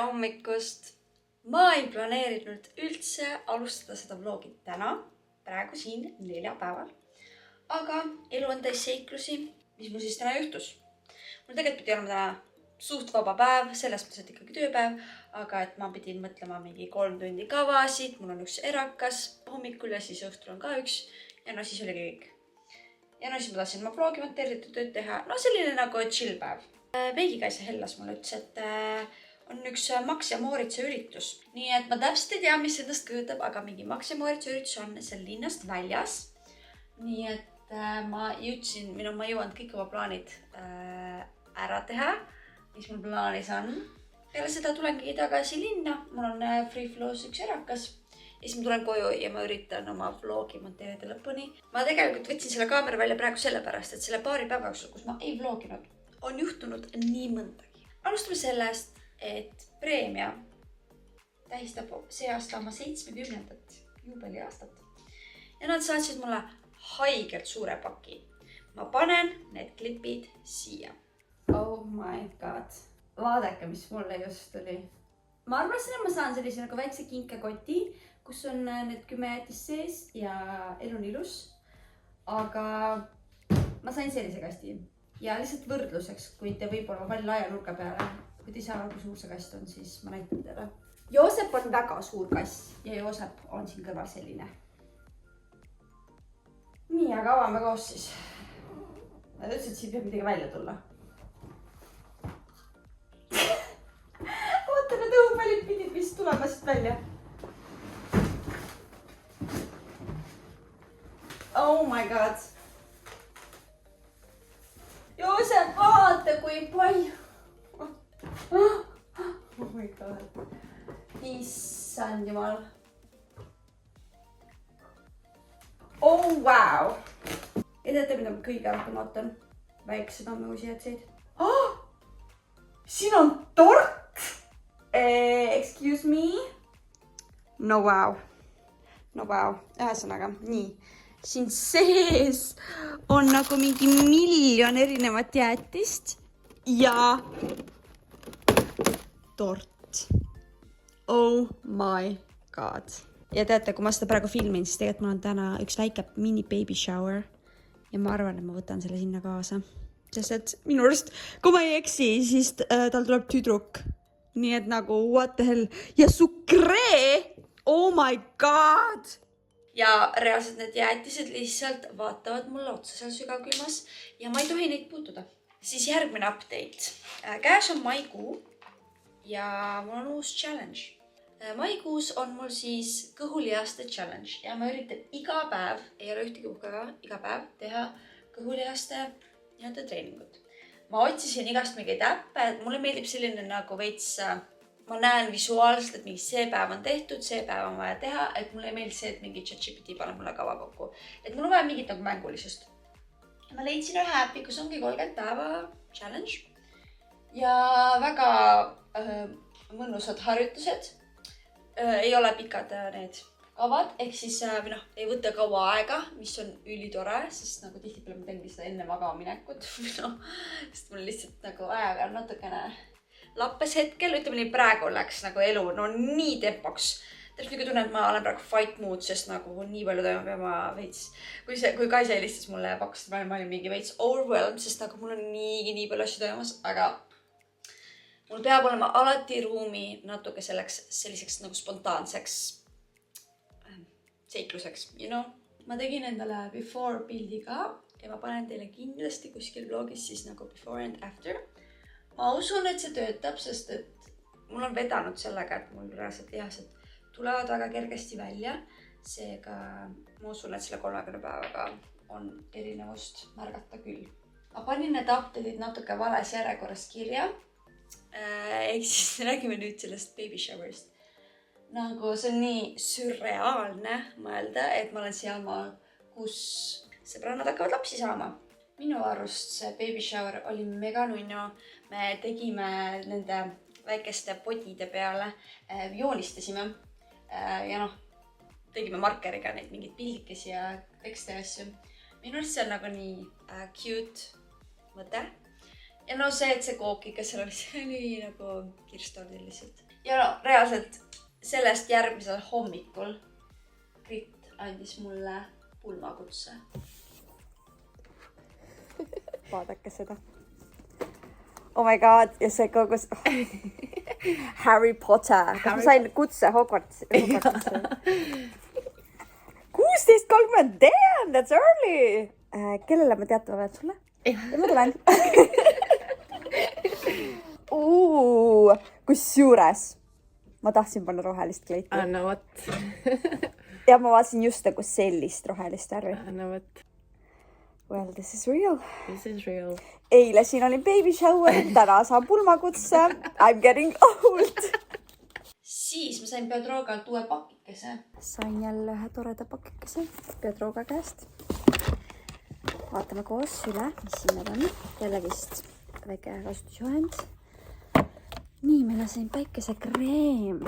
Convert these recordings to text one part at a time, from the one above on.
hommikust! Ma ei planeerinud üldse alustada seda vlogi täna, praegu siin neljapäeval. Aga elu on täis seiklusi, mis mul siis täna juhtus. Mul tegelikult pidi olema täna suht vaba päev, selles mõttes, et ikkagi tööpäev, aga et ma pidin mõtlema mingi 3 tundi kavasid, mul on üks erakas hommikul ja siis õhtul on ka üks ja no siis oligi kõik. Ja no siis ma tahtsin oma vlogi monteeritud tööd teha, no selline nagu chill päev. Veigikaisa Hellas mulle ütles, et on üks Max ja Moritsa üritus. Nii et ma täpselt ei tea, mis endast kujutab, aga mingi Max ja Moritsa üritus on seal linnast väljas. Nii et ma jõuan kõik oma plaanid ära teha, mis mul plaanis on. Peale seda tulengi tagasi linna, mul on free flow's üks erakas. Ja siis ma tulen koju ja ma üritan oma vlogi monteerida lõpuni. Ma tegelikult võtsin selle kaamera välja praegu sellepärast, et selle paari päeva jooksul, kus ma ei vloginud, on juhtunud nii mõndagi. Alustame sellest, et Preemia tähistab see aasta oma 70. juubeliaastat. Ja nad saatsid mulle haigelt suure paki. Ma panen need klipid siia. Oh my god. Vaadake, mis mulle just tuli. Ma arvasin, et ma saan sellise nagu väikse kinkekoti, kus on need 10 jätis sees ja elu on ilus. Aga ma sain sellise kasti. Ja lihtsalt võrdluseks, kui te võib-olla valli laia nurga peale, kui te ei saa, kui suur see kast on, siis ma näitan teile. Joosep on väga suur kass ja Joosep on siin kõrval selline. Nii, aga avame koos siis. Nad ütlesid, et siin peab midagi välja tulla. Oota, need õhupallid pidid vist tulema siit välja. Oh my god. Joosep, vaata kui palju. Oh my god. Issand jumal. Oh wow. Ja teate, mida ma kõige rohkem ootan? Väiksed ammuusijätseid. Siin on tort. Excuse me. No wow. No wow. Ühesõnaga, nii. Siin sees on nagu mingi 1 miljon erinevat jäätist ja tort. Oh my god. Ja teate, kui ma seda praegu filmin, siis tegelikult mul on täna üks väike mini baby shower ja ma arvan, et ma võtan selle sinna kaasa. Sest et minu arust, kui ma ei eksi, siis tal tuleb tüdruk. Nii et nagu what the hell. Ja sukree! Oh my god! Ja reaalselt need jäätised lihtsalt vaatavad mulle otsa seal sügavkülmas ja ma ei tohi neid puutuda. Siis järgmine update. Käes on maikuu ja mul on uus challenge. Maikuus on mul siis kõhulihaste challenge ja ma üritan iga päev, ei ole ühtegi puhkaga, iga päev teha kõhulihaste treeningut. Ma otsisin igast mingeid äppe, et mulle meeldib selline nagu veits... Ma näen visuaalselt, et mingi see päev on tehtud, see päev on vaja teha, et mulle ei meeldi see, et mingi ChatGPT paneb mulle kava kokku. Et mul on vaja mingit nagu mängulisust. Ma leidsin ühe äppi, kus ongi 30 päeva challenge ja väga mõnusad harjutused. Ei ole pikad need kavad, ehk siis ei võta kaua aega, mis on ülitore, sest nagu tihtipeale ma teengi seda enne magama minekut. Sest mul lihtsalt nagu ajaga on natukene lappes hetkel, ütleme nii praegu läks nagu elu, no nii tempoks. Täpselt nagu tunnen, et ma olen praegu fight mood, sest nagu nii palju toimub ja ma veits. Kui Kaisa helistas mulle ja pakkus, ma olin mingi veits overwhelmed, sest nagu mul on nii palju asju toimus, aga mul peab olema alati ruumi natuke selliseks nagu spontaanseks seikluseks, you know? Ma tegin endale before pildi ka ja ma panen teile kindlasti kuskil vlogis siis nagu before and after. Ma usun, et see töötab, sest et mul on vedanud sellega, et mul reaalselt lihased tulevad väga kergesti välja. Seega ma usun, et selle 30 päevaga on erinevust märgata küll. Ma panin need update'id natuke vales järjekorras kirja. Ehk siis räägime nüüd sellest baby shower'ist. Nagu see on nii sürreaalne mõelda, et ma olen sealmaal, kus sõbrannad hakkavad lapsi saama. Minu arust see baby shower oli mega nunnu. Me tegime nende väikeste podide peale, joonistasime ja tegime markeriga neid mingid pildikesi ja tekste asju. Minu arust see on nagu nii cute mõte. ja no see, et see kook ikka seal oli, see oli nagu kirstordil lihtsalt. Ja no reaalselt sellest järgmisel hommikul Grit andis mulle pulmakutse. Vaadake seda. Oh my god, ja see kogus Harry Potter. Kas ma sain kutse Hogwartsi? 16:30, damn, that's early. Kellele ma teatama pean sulle? Ja ma tulen. Kusjuures ma tahtsin panna rohelist kleiti. Anna võt. Ja ma vaatasin just nagu sellist rohelist värvi. Anna võt. Well, this is real. This is real. Eile siin olin baby shower, täna saan pulmakutse. I'm getting old. Siis ma sain Pedrogalt uue pakikese. Sain jälle ühe toreda pakikese Pedroga käest. Vaatame koos üle, mis siin need on. Jälle vist väike kasutusjuhend. Nii, mina sain päikesekreem.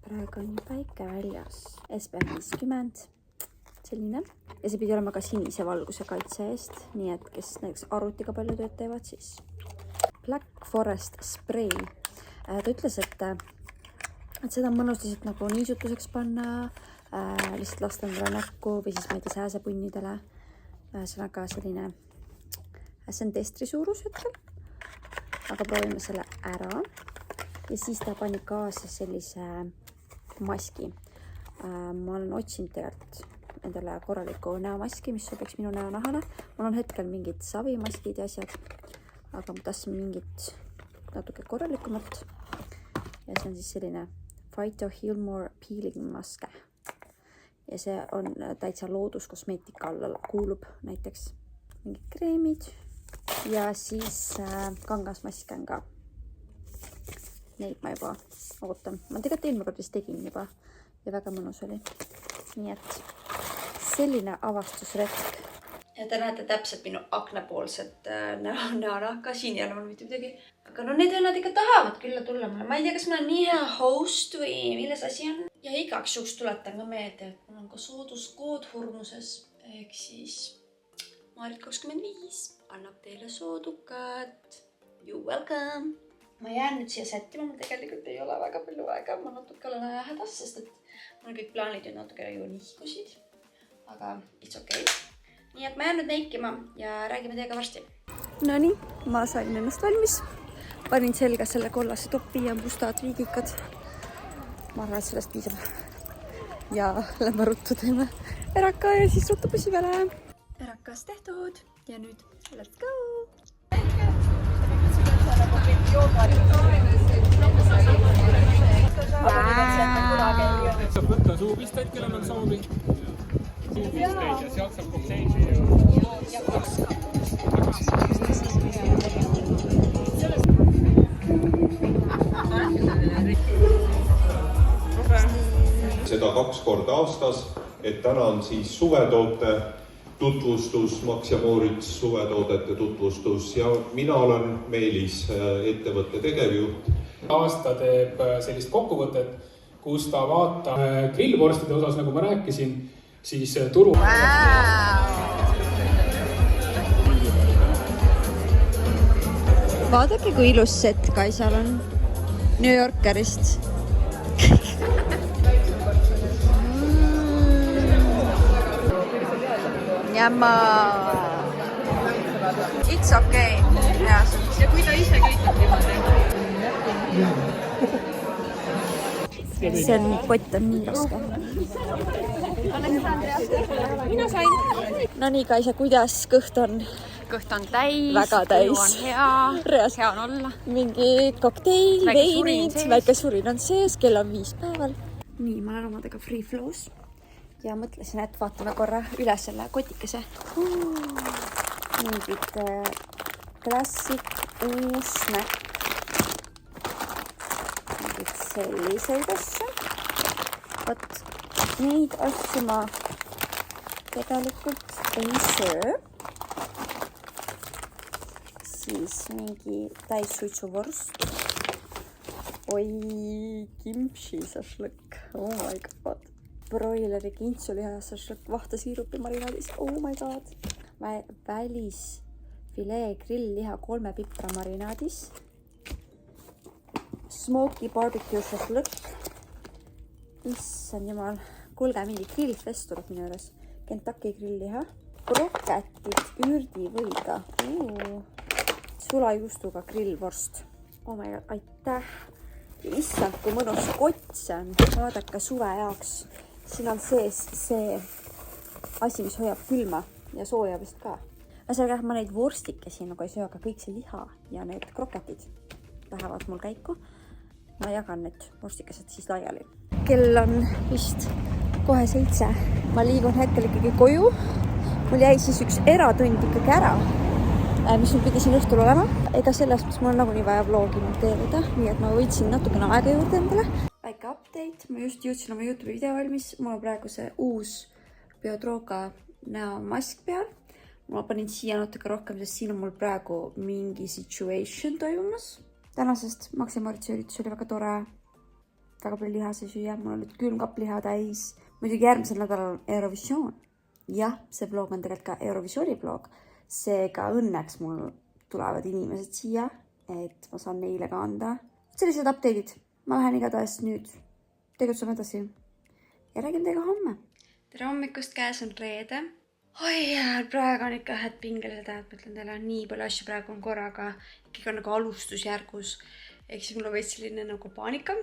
Praegu on nii päike väljas. SPF 50. Selline. Ja see pidi olema ka sinise valguse kaitse eest. Nii et kes näiteks arvutiga palju tööd teevad, siis Black Forest Spray. Ta ütles, et seda on mõnus lihtsalt nagu niisutuseks panna, lihtsalt lasta endale näkku või siis meedi sääsepunnidele. See on väga selline, see on testri suurus hetkel, aga proovime selle ära. Ja siis ta pani kaasa sellise maski. Ma olen otsinud tegelikult endale korraliku näomaski, mis sobiks minu näonahale. Mul on hetkel mingid savimaskid ja asjad, aga ma tahtsin mingit natuke korralikumat. Ja see on siis selline Phyto Healmore Peeling Maske. Ja see on täitsa looduskosmeetika alla kuulub näiteks mingid kreemid ja siis kangasmaske on ka. Neid ma juba ootan. Ma tegelikult eelmine kord vist tegin juba ja väga mõnus oli. Nii et selline avastusretk. Ja te näete täpselt minu aknapoolset näonahka. Siin ei ole mul mitte midagi. Aga no need vennad ikka tahavad külla tulla mulle. Ma ei tea, kas ma olen nii hea host või milles asi on. Ja igaks juhuks tuletan ka meelde, et mul on ka sooduskood Hurmuses. Ehk siis Maarit25 annab teile soodukat. You welcome! Ma jään nüüd siia sättima. Mul tegelikult ei ole väga palju aega. Ma natuke olen aja hädas, sest et mul kõik plaanid ju natuke ju nihkusid. Aga it's okay. Nii et ma jään nüüd neikima ja räägime teiega varsti. Nonii, ma sain ennast valmis. Panin selga selle kollase topi ja mustad viigikad. Ma arvan, et sellest piisab. Ja lähme ruttu teeme eraka ja siis ruttu pussi peale. Erakas tehtud ja nüüd let's go! Saab võtta suupisteid, kellel on soovi. Suupisteid ja sealt saab kokteili. Seda 2 korda aastas, et täna on siis suvetoote tutvustus, Max ja Moritz suvetoodete tutvustus ja mina olen Meelis, ettevõtte tegevjuht. Aasta teeb sellist kokkuvõtet, kus ta vaatab grillvorstide osas, nagu ma rääkisin, siis turu... Vaadake, kui ilus set Kaisal on New Yorkerist. Jamma. It's okay. Ja kui ta ise kõik niimoodi. See pott on nii raske. Mina sain. No nii, Kaisa, kuidas kõht on? Kõht on täis. Väga täis. Elu on hea. Hea on olla. Mingi kokteil, veinid, väike surin on sees, kell on 5 päeval. Nii, ma olen omadega free flows. Ja mõtlesin, et vaatame korra üle selle kotikese. Mingid klassik, uus snäkk. Mingid selliseid asju. Vot, neid asju ma tegelikult ei söö. Siis mingi täissuitsuvorst. Oi, kimchi sašlõkk. Oh my god. Broileri kintsuliha sašlõkk vahtasiirupi marinaadis. Oh my god. Välis filee grillliha 3 pipra marinaadis. Smoky barbecue šašlõkk. Issand jumal. Kuulge, mingi grillfest tuleb minu juures. Kentucky grillliha. Kroketid ürdivõiga. Sulajuustuga grillvorst. Oh my god, aitäh. Issand, kui mõnus kott see on. Vaadake suve jaoks. Siin on sees see asi, mis hoiab külma ja sooja vist ka. Ühesõnaga, ma neid vorstikesi nagu ei söö, aga kõik see liha ja need kroketid lähevad mul käiku. Ma jagan need vorstikesed siis laiali. Kell on vist kohe 7. Ma liigun hetkel ikkagi koju. Mul jäi siis üks eratund ikkagi ära, mis mul pidi siin õhtul olema. Ega sellest, mis mul on nagunii vaja vlogi monteerida, nii et ma võitsin natukene aega juurde endale. Väike update, ma just jõudsin oma YouTube video valmis. Mul on praegu see uus Biotroga näomask peal. Ma panin siia natuke rohkem, sest siin on mul praegu mingi situation toimumas. Tänasest Max ja Moritsi üritus oli väga tore. Väga palju liha sai süüa. Mul oli külmkapp liha täis. Muidugi järgmisel nädalal on Eurovisioon. Jah, see vlog on tegelikult ka Eurovisiooni vlog. Seega õnneks mul tulevad inimesed siia, et ma saan neile ka anda. Sellised update'id. Ma lähen igatahes nüüd tegutsema edasi ja räägin teiega homme. Tere hommikust, käes on reede. Oi, praegu on ikka head pingelised ajad, mõtlen teile, nii palju asju praegu on korraga, ikkagi on nagu alustusjärgus. Ehk siis mul on veits selline nagu paanika.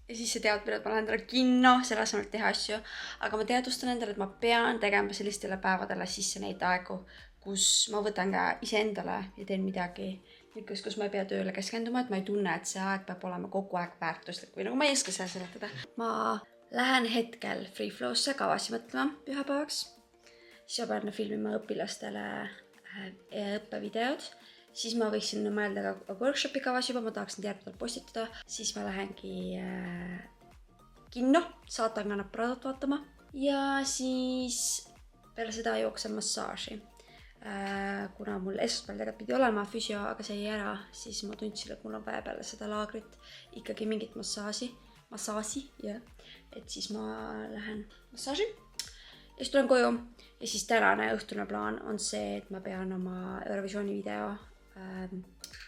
Ja siis sa tead, et ma lähen talle kinno, selle asemel teha asju. Aga ma teadvustan endale, et ma pean tegema sellistele päevadele sisse neid aegu, kus ma võtan ka iseendale ja teen midagi, kus ma ei pea tööle keskenduma, et ma ei tunne, et see aeg peab olema kogu aeg väärtuslik või nagu ma ei oska seda seletada. Ma lähen hetkel Free Flow'sse kavasi mõtlema pühapäevaks. Siis ma pean filmima õpilastele õppevideod. Siis ma võiksin mõelda ka workshopi kavas juba, ma tahaksin järgmine postitada. Siis ma lähengi kinno, saatan kannab Pradot vaatama. Ja siis peale seda jooksen massaaži. Kuna mul esmaspäeval tegelikult pidi olema füsio, aga see jäi ära, siis ma tundsin, et mul on vaja peale seda laagrit ikkagi mingit massaaži, jah. Et siis ma lähen massaaži ja siis tulen koju. Ja siis tänane õhtune plaan on see, et ma pean oma Eurovisiooni video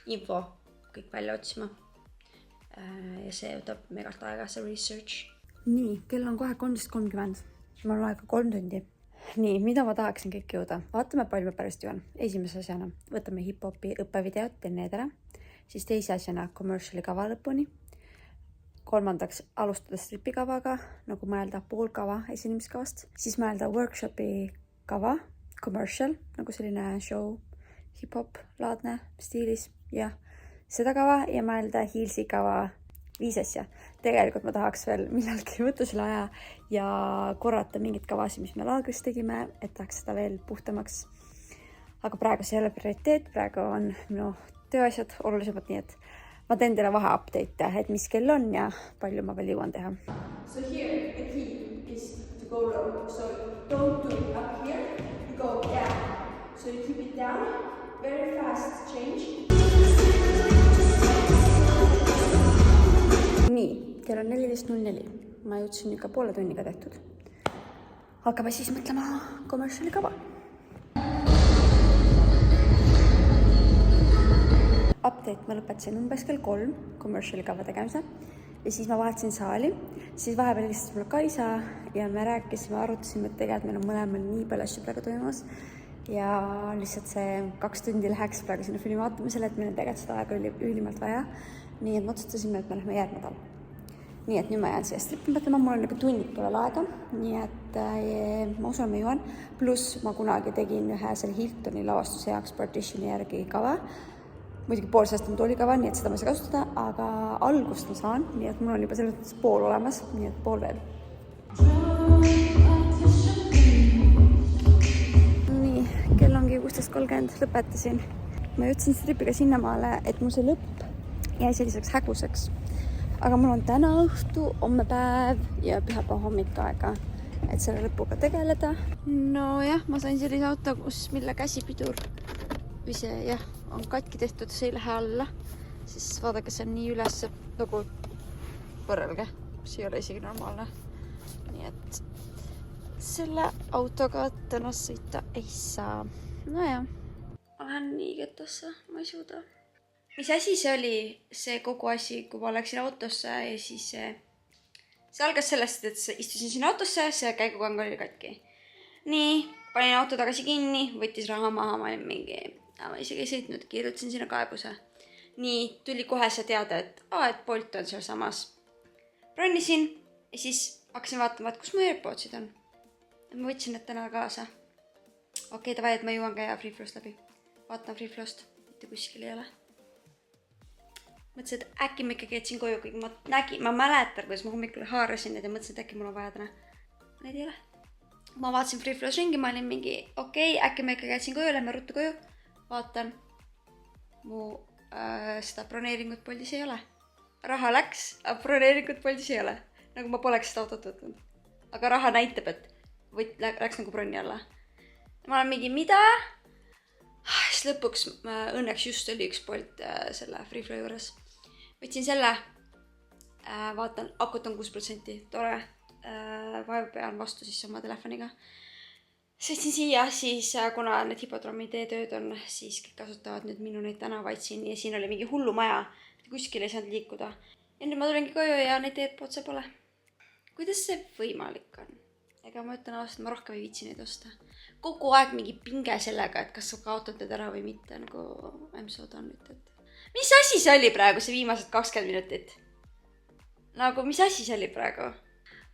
info kõik välja otsima. Ja see võtab megalt aega, see research. Nii, kell on kohe 13.30. Ma olen aega 3 tundi. Nii, mida ma tahaksin kõik jõuda? Vaatame, palju ma pärast juhan. Esimese asjana võtame hip-hopi õppevideot, teen need ära. Siis teise asjana commerciali kava lõpuni. Kolmandaks alustada stripikavaga, nagu mõelda poolkava esinemiskavast. Siis mõelda workshopi kava, commercial, nagu selline show, hip-hop, laadne, stiilis ja seda kava ja mõelda Heelsi kava 5 asja. Tegelikult ma tahaks veel millalgi võtta selle aja ja korrata mingit kavasi, mis me laagris tegime, et tahaks seda veel puhtamaks. Aga praegu see ei ole prioriteet, praegu on minu tööasjad olulisemad, nii et ma teen teile vahe update, et mis kell on ja palju ma veel jõuan teha. So here the key is to go low. So don't do it up here, you go down. So you keep it down, very fast change. Nii, kell on 14.04. Ma jõudsin ikka poole tunniga tehtud. Hakkame siis mõtlema commerciali kava. Update ma lõpetasin umbes kell 3 commerciali kava tegemise ja siis ma vahetasin saali. Siis vahepeal helistas mulle Kaisa ja me rääkisime, arutasime, et tegelikult meil on mõlemal nii palju asju praegu toimumas ja lihtsalt see 2 tundi läheks praegu sinna filmi vaatamisele, et meil on tegelikult seda aega ülimalt vaja. Nii et otsustasime, et me lähme järgmine nädal. Nii et nüüd ma jään siia strippi mõtlema, mul on nagu tunnik veel aega, nii et ma usun, ma jõuan. Pluss ma kunagi tegin ühe selle Hiltoni lavastuse jaoks partitioni järgi kava. Muidugi pool sellest on toolikava, nii et seda ma ei saa kasutada, aga algust ma saan, nii et mul on juba selles mõttes pool olemas, nii et pool veel. Nii, kell ongi 16.30, lõpetasin. Ma jõudsin stripiga sinnamaale, et mul see lõpp jäi selliseks häguseks. Aga mul on täna õhtu, homme päev ja pühapäeva hommik aega, et selle lõpuga tegeleda. No jah, ma sain sellise auto, mille käsipidur või see jah, on katki tehtud, see ei lähe alla. Siis vaadake, see on nii üles, nagu võrrelge, see ei ole isegi normaalne. Nii et selle autoga täna sõita ei saa. No jah, ma lähen nii ketosse, ma ei suuda. Mis asi see oli, see kogu asi, kui ma läksin autosse ja siis see algas sellest, et istusin sinna autosse, see käigukang oli katki. Nii, panin auto tagasi kinni, võttis raha maha, ma isegi ei sõitnud, kirjutasin sinna kaebuse. Nii, tuli kohe see teada, et Bolt on seal samas. Ronnisin ja siis hakkasin vaatama, et kus mu AirPodsid on. Ma võtsin need täna kaasa. Okei, davai, et ma jõuan käia Freeflow'st läbi. Vaatan Freeflow'st, mitte kuskil ei ole. Mõtlesin, et äkki ma ikkagi jätsin koju, kui ma mäletan, kuidas ma hommikul haarasin need ja mõtlesin, et äkki mul on vaja täna. Need ei ole. Ma vaatasin Freeflow's ringi, ma olin mingi, äkki ma ikkagi jätsin koju, lähme ruttu koju. Vaatan, mu seda broneeringut Boltis ei ole. Raha läks, aga broneeringut Boltis ei ole. Nagu ma poleks seda autot võtnud. Aga raha näitab, et läks nagu bronni alla. Ma olen mingi, mida? Siis lõpuks õnneks just oli üks Bolt selle Freeflow juures. Võtsin selle, vaatan, akut on 6%, tore, vaevu pean vastu siis oma telefoniga. Sõitsin siia, siis kuna need hipodroomi teetööd on, siis kõik kasutavad nüüd minu neid tänavaid siin ja siin oli mingi hullu maja, kuskil ei saanud liikuda. Ja nüüd ma tulengi koju ja neid AirPodse pole. Kuidas see võimalik on? Ega ma ütlen aastat, ma rohkem ei viitsi neid osta. Kogu aeg mingi pinge sellega, et kas sa kaotad need ära või mitte, nagu I'm so done nüüd, et... Mis asi see oli praegu, see viimased 20 minutit? Nagu, mis asi see oli praegu?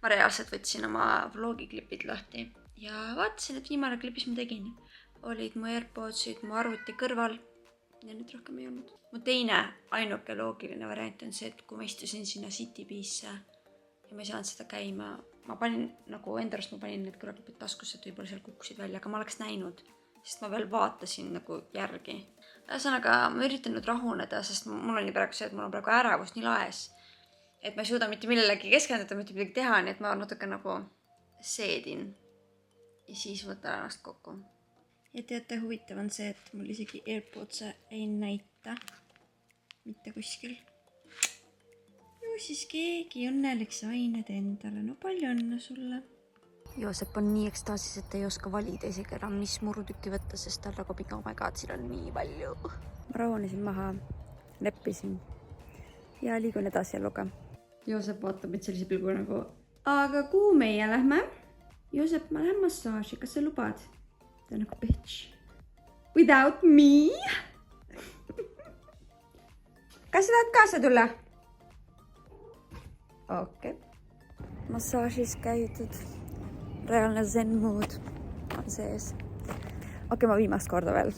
Ma reaalselt võtsin oma vlogiklipid lahti ja vaatasin, et viimane klipis ma tegin. Olid mu AirPodsid, mu arvuti kõrval ja nüüd rohkem ei olnud. Mu teine ainuke loogiline variant on see, et kui ma istusin sinna CityBeesse ja ma ei saanud seda käima, ma panin, nagu endarast ma panin need kõrvaklipid taskusse, et võib-olla seal kukkusid välja, aga ma oleks näinud, sest ma veel vaatasin nagu järgi. Ühesõnaga, ma üritan nüüd rahuneda, sest mul on nii praegu see, et mul on praegu ärevus nii laes, et ma ei suuda mitte millelegi keskenduda, mitte midagi teha, nii et ma natuke nagu seedin ja siis võtan ennast kokku. Ja teate, huvitav on see, et mul isegi AirPodse ei näita mitte kuskil. Ju siis keegi õnnelik sai need endale. No palju õnne sulle. Joosep on nii ekstaasis, et ei oska valida isegi enam, mis murutükki võtta, sest tal nagu oh my god, siin on nii palju. Ma rahunesin maha, leppisin ja liigun edasi eluga. Joosep vaatab meid sellise pilgu nagu, aga kuhu meie lähme? Joosep, ma lähen massaaži, kas sa lubad? Ta on nagu bitch. Without me? Kas sa tahad kaasa tulla? Okei. Massaažis käidud. Reaalne zen mood on sees. Okei, ma viimast korda veel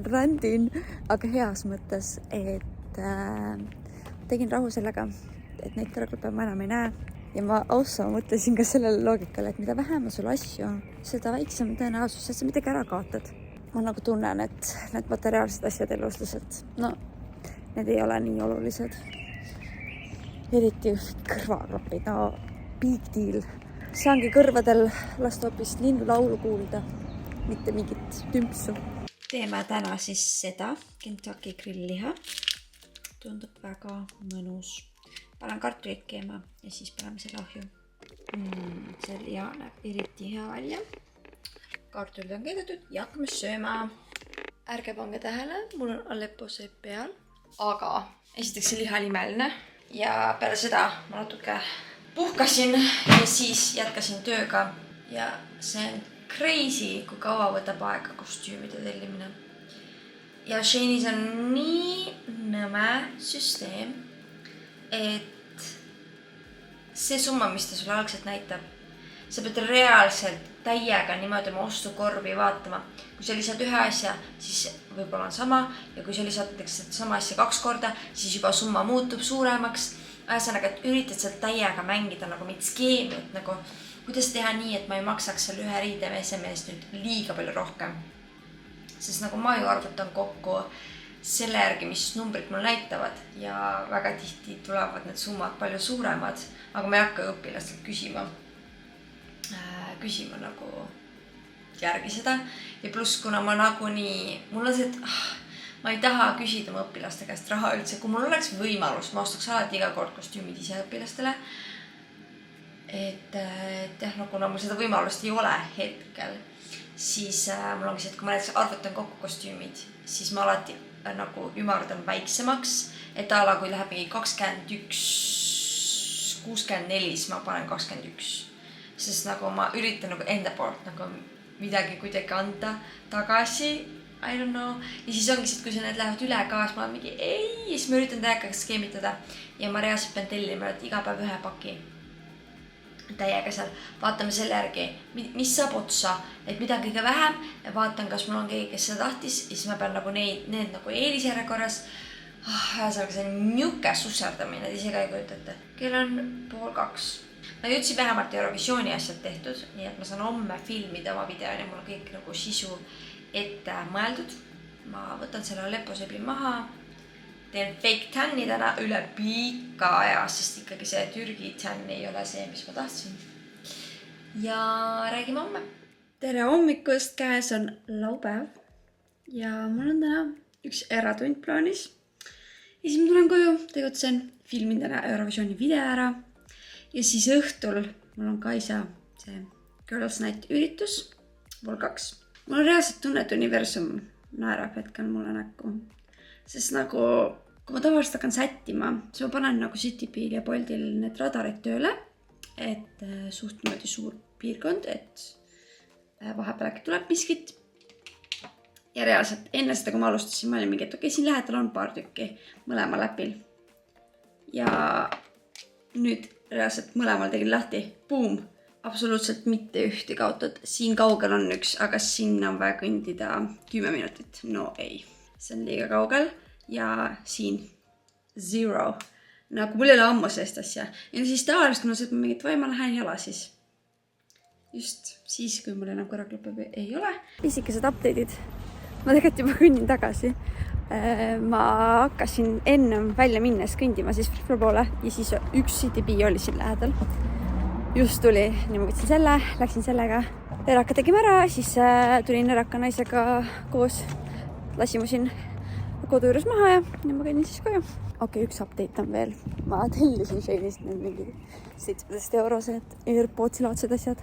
rändin, aga heas mõttes, et tegin rahu sellega, et neid kõrvaklappe ma enam ei näe. Ja ma aussa mõtlesin ka sellele loogikale, et mida vähem sul asju, seda väiksem tõenäosus, et sa midagi ära kaotad. Ma nagu tunnen, et need materiaalsed asjad elus lihtsalt, need ei ole nii olulised. Eriti kõrvaklapid, big deal. Saangi kõrvadel lasta hoopis linnu laulu kuulda, mitte mingit tümpsu. Teeme täna siis seda Kentucky grillliha. Tundub väga mõnus. Panen kartulit keema ja siis paneme selle ahju. See liha näeb eriti hea välja. Kartulid on keedetud ja hakkame sööma. Ärge pange tähele, mul on Aleppo seep peal. Aga esiteks see liha imeline ja peale seda ma natuke puhkasin ja siis jätkasin tööga ja see on crazy, kui kaua võtab aega kostüümide tellimine. Ja Shainis on nii nõme süsteem, et see summa, mis ta sulle algselt näitab, sa pead reaalselt täiega niimoodi oma ostukorvi vaatama. Kui sa lisad ühe asja, siis võib-olla on sama ja kui sa lisad sama asja 2 korda, siis juba summa muutub suuremaks. Ühesõnaga, et üritad sealt täiega mängida nagu mingit skeemi, et nagu kuidas teha nii, et ma ei maksaks seal ühe riidemeese meest nüüd liiga palju rohkem. Sest nagu ma ju arvutan kokku selle järgi, mis numbrid mul näitavad ja väga tihti tulevad need summad palju suuremad, aga ma ei hakka õpilastelt küsima nagu järgi seda. Ja pluss, kuna ma nagunii, mul on see, et ma ei taha küsida oma õpilaste käest raha üldse. Kui mul oleks võimalus, ma ostaks alati iga kord kostüümid ise õpilastele. Et jah, kuna mul seda võimalust ei ole hetkel, siis mul ongi see, et kui ma näiteks arvutan kokku kostüümid, siis ma alati nagu ümardan väiksemaks, et a la kui läheb mingi 21, 64, siis ma panen 21. Sest nagu ma üritan nagu enda poolt nagu midagi kuidagi anda tagasi, I don't know. Ja siis ongi see, et kui sa need lähevad üle ka, siis ma olen mingi ei, siis ma üritan täiega skeemitada ja ma reaalselt pean tellima iga päev ühe paki täiega seal. Vaatame selle järgi, mis saab otsa, et mida kõige vähem ja vaatan, kas mul on keegi, kes seda tahtis ja siis ma pean nagu need nagu eelisjärjekorras. Ühesõnaga see on niuke susserdamine, et ise ka ei kujutate. Kell on 1:30. Ma jõudsin vähemalt Eurovisiooni asjad tehtud, nii et ma saan homme filmida oma video ja mul on kõik nagu sisu ette mõeldud. Ma võtan selle leposebli maha, teen fake tanni täna üle pika aja, sest ikkagi see Türgi tann ei ole see, mis ma tahtsin. Ja räägime homme. Tere hommikust, käes on laupäev ja mul on täna üks eratund plaanis. Ja siis ma tulen koju, tegutsen, filmin täna Eurovisiooni video ära. Ja siis õhtul mul on Kaisa see Girls Night üritus, 2:30. Mul on reaalselt tunne, et universum naerab hetkel mulle näkku. Sest nagu, kui ma tavaliselt hakkan sättima, siis ma panen nagu Citybil ja Boltil need radarid tööle, et suht niimoodi suur piirkond, et vahepeal äkki tuleb miskit. Ja reaalselt enne seda, kui ma alustasin, ma olin mingi, et okei, siin lähedal on paar tükki mõlemal äpil. Ja nüüd reaalselt mõlemal tegin lahti, boom, absoluutselt mitte ühti kaotad. Siin kaugel on üks, aga sinna on vaja kõndida 10 minutit. No ei, see on liiga kaugel ja siin 0. Nagu mul ei ole ammu sellest asja. Ja siis tavaliselt mul on see, et ma mingit või ma lähen jala siis. Just siis, kui mul enam kõraklõppe ei ole. Pisikesed update'id. Ma tegelikult juba kõnnin tagasi. Ma hakkasin ennem välja minnes kõndima siis Frifra poole ja siis üks CTB oli siin lähedal. Just tuli, nii ma võtsin selle, läksin sellega. Eraka tegime ära, siis tulin Eraka naisega koos. Lasime siin kodu juures maha ja ma kõnnin siis koju. Okei, üks update on veel. Ma tellisin Shane'ist need mingi 17 eurosed AirPodsi laadsed asjad.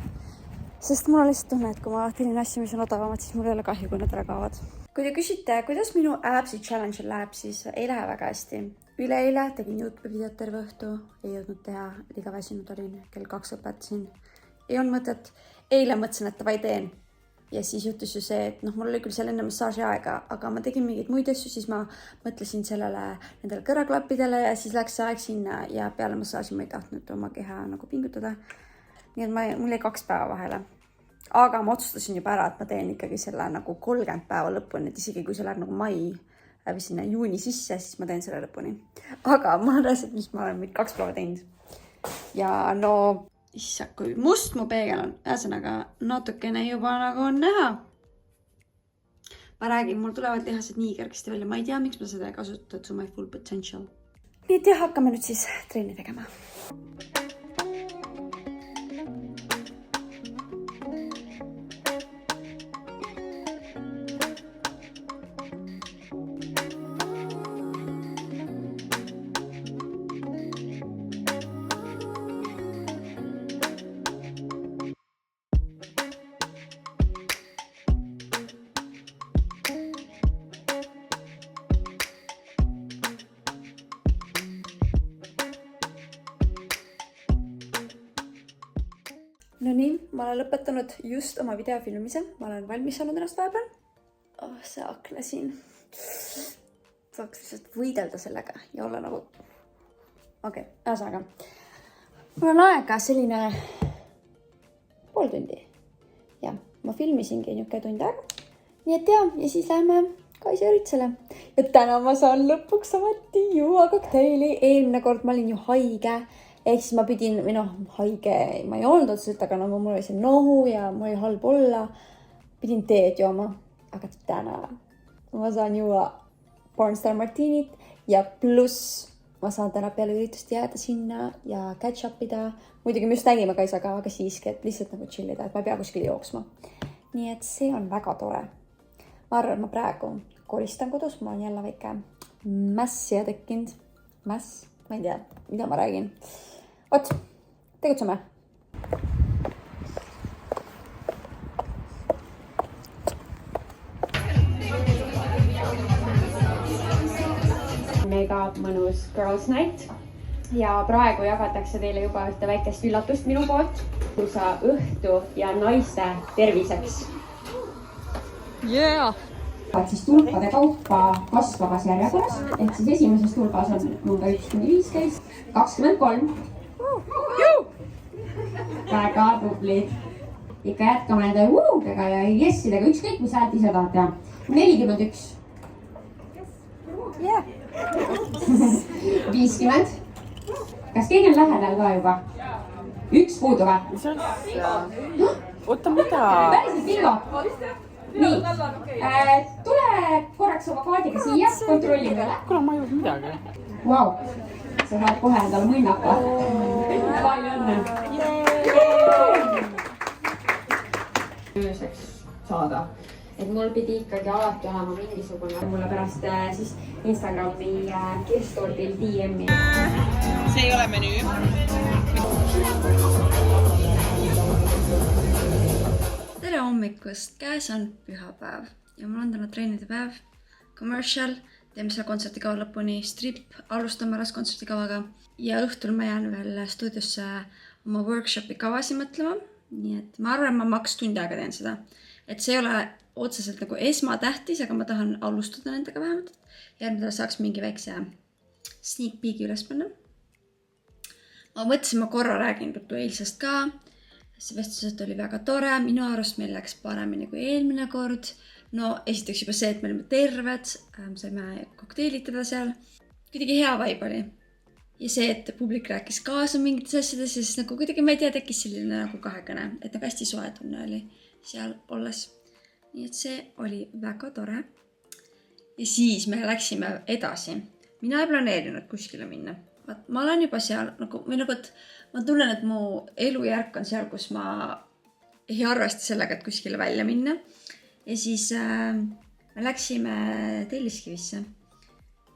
Sest mul on lihtsalt tunne, et kui ma tellin asju, mis on odavamad, siis mul ei ole kahju, kui nad ära kaovad. Kui te küsite, kuidas minu Absi challenge läheb, siis ei lähe väga hästi. Üleeile tegin YouTube videot terve õhtu, ei jõudnud teha, liiga väsinud olin, kell 2 õpetasin. Ei olnud mõtet, eile mõtlesin, et tavai teen. Ja siis juhtus ju see, et mul oli küll seal enne massaaži aega, aga ma tegin mingeid muid asju, siis ma mõtlesin nendele kõraklappidele ja siis läks see aeg sinna ja peale massaaži ma ei tahtnud oma keha nagu pingutada. Nii et mul jäi 2 päeva vahele. Aga ma otsustasin juba ära, et ma teen ikkagi selle nagu 30 päeva lõpuni, et isegi kui see läheb nagu mai või sinna juuni sisse, siis ma teen selle lõpuni. Aga ma olen reaalselt, mis ma olen 2 päeva teinud. Ja no, issa, kui must mu peegel on, ühesõnaga natukene juba nagu on näha. Ma räägin, mul tulevad lihased nii kergesti välja, ma ei tea, miks ma seda ei kasuta to my full potential. Nii et jah, hakkame nüüd siis trenni tegema. No nii, ma olen lõpetanud just oma videofilmise. Ma olen valmis saanud ennast vahepeal. See akna siin. Saaks lihtsalt võidelda sellega ja olla nagu... Okei, ühesõnaga. Mul on aega selline pool tundi. Ja ma filmisingi niuke tund aega. Nii et ja siis lähme Kaisa üritusele. Ja täna ma saan lõpuks ometi juua kokteili. Eelmine kord ma olin ju haige. Ehk siis ma pidin, haige, ma ei olnud otseselt, aga mul oli see nohu ja mul oli halb olla. Pidin teed jooma, aga täna ma saan juua Pornstar Martinit ja pluss ma saan täna peale üritust jääda sinna ja catch-upida. Muidugi me just nägime Kaisaga, aga siiski, et lihtsalt nagu chillida, et ma ei pea kuskil jooksma. Nii et see on väga tore. Ma arvan, et ma praegu koristan kodus, mul on jälle väike mässi tekkinud. Mäss, ma ei tea, mida ma räägin. Oot, tegutseme. mõnus girls night. Ja praegu jagatakse teile juba ühte väikest üllatust minu poolt. Sa õhtu ja naiste terviseks. Yeah! Siis tulpade kaupa kasvavas järjekorras. Ehk siis esimeses tulpas on number 1-5 23. Väga tublid. Ikka jätkame nende uudega ja jessidega, ükskõik mis häält ise tahad teha. 41. 50. Kas keegi on lähedal ka juba? Üks puudu või? Mis asja? Oota, mida? Päriselt bingo! Nii, tule korraks oma kaardiga siia, kontrollime üle. Kuule, ma ei jõudnud midagi. Vau, sa saad kohe endale mõnnaka. Palju õnne! Ööseks saada. Et mul pidi ikkagi alati olema mingisugune mulle pärast siis Instagrami kirstordil DM-i. See ei ole menüü. Tere hommikust, käes on pühapäev ja mul on täna treenide päev, commercial, teeme selle kontsertikava lõpuni, strip, alustame alles kontsertikavaga ja õhtul ma jään veel stuudiosse oma workshopi kavasi mõtlema, nii et ma arvan, ma maks tund aega teen seda, et see ei ole otseselt nagu esmatähtis, aga ma tahan alustada nendega vähemalt, järgmine saaks mingi väikse sneak peek'i üles panna. Ma mõtlesin, ma korra räägin juttu eilsest ka. See vestlused oli väga tore, minu arust meil läks paremini kui eelmine kord. No esiteks juba see, et me olime terved, saime kokteilitada seal. Kuidagi hea vibe oli. Ja see, et publik rääkis kaasa mingites asjades, siis nagu kuidagi, ma ei tea, tekkis selline nagu kahekõne, et nagu hästi soe tunne oli seal olles. Nii et see oli väga tore. Ja siis me läksime edasi. Mina ei planeerinud kuskile minna. Ma olen juba seal, või nagu, et ma tunnen, et mu elujärk on seal, kus ma ei arvesta sellega, et kuskile välja minna. Ja siis me läksime Telliskivisse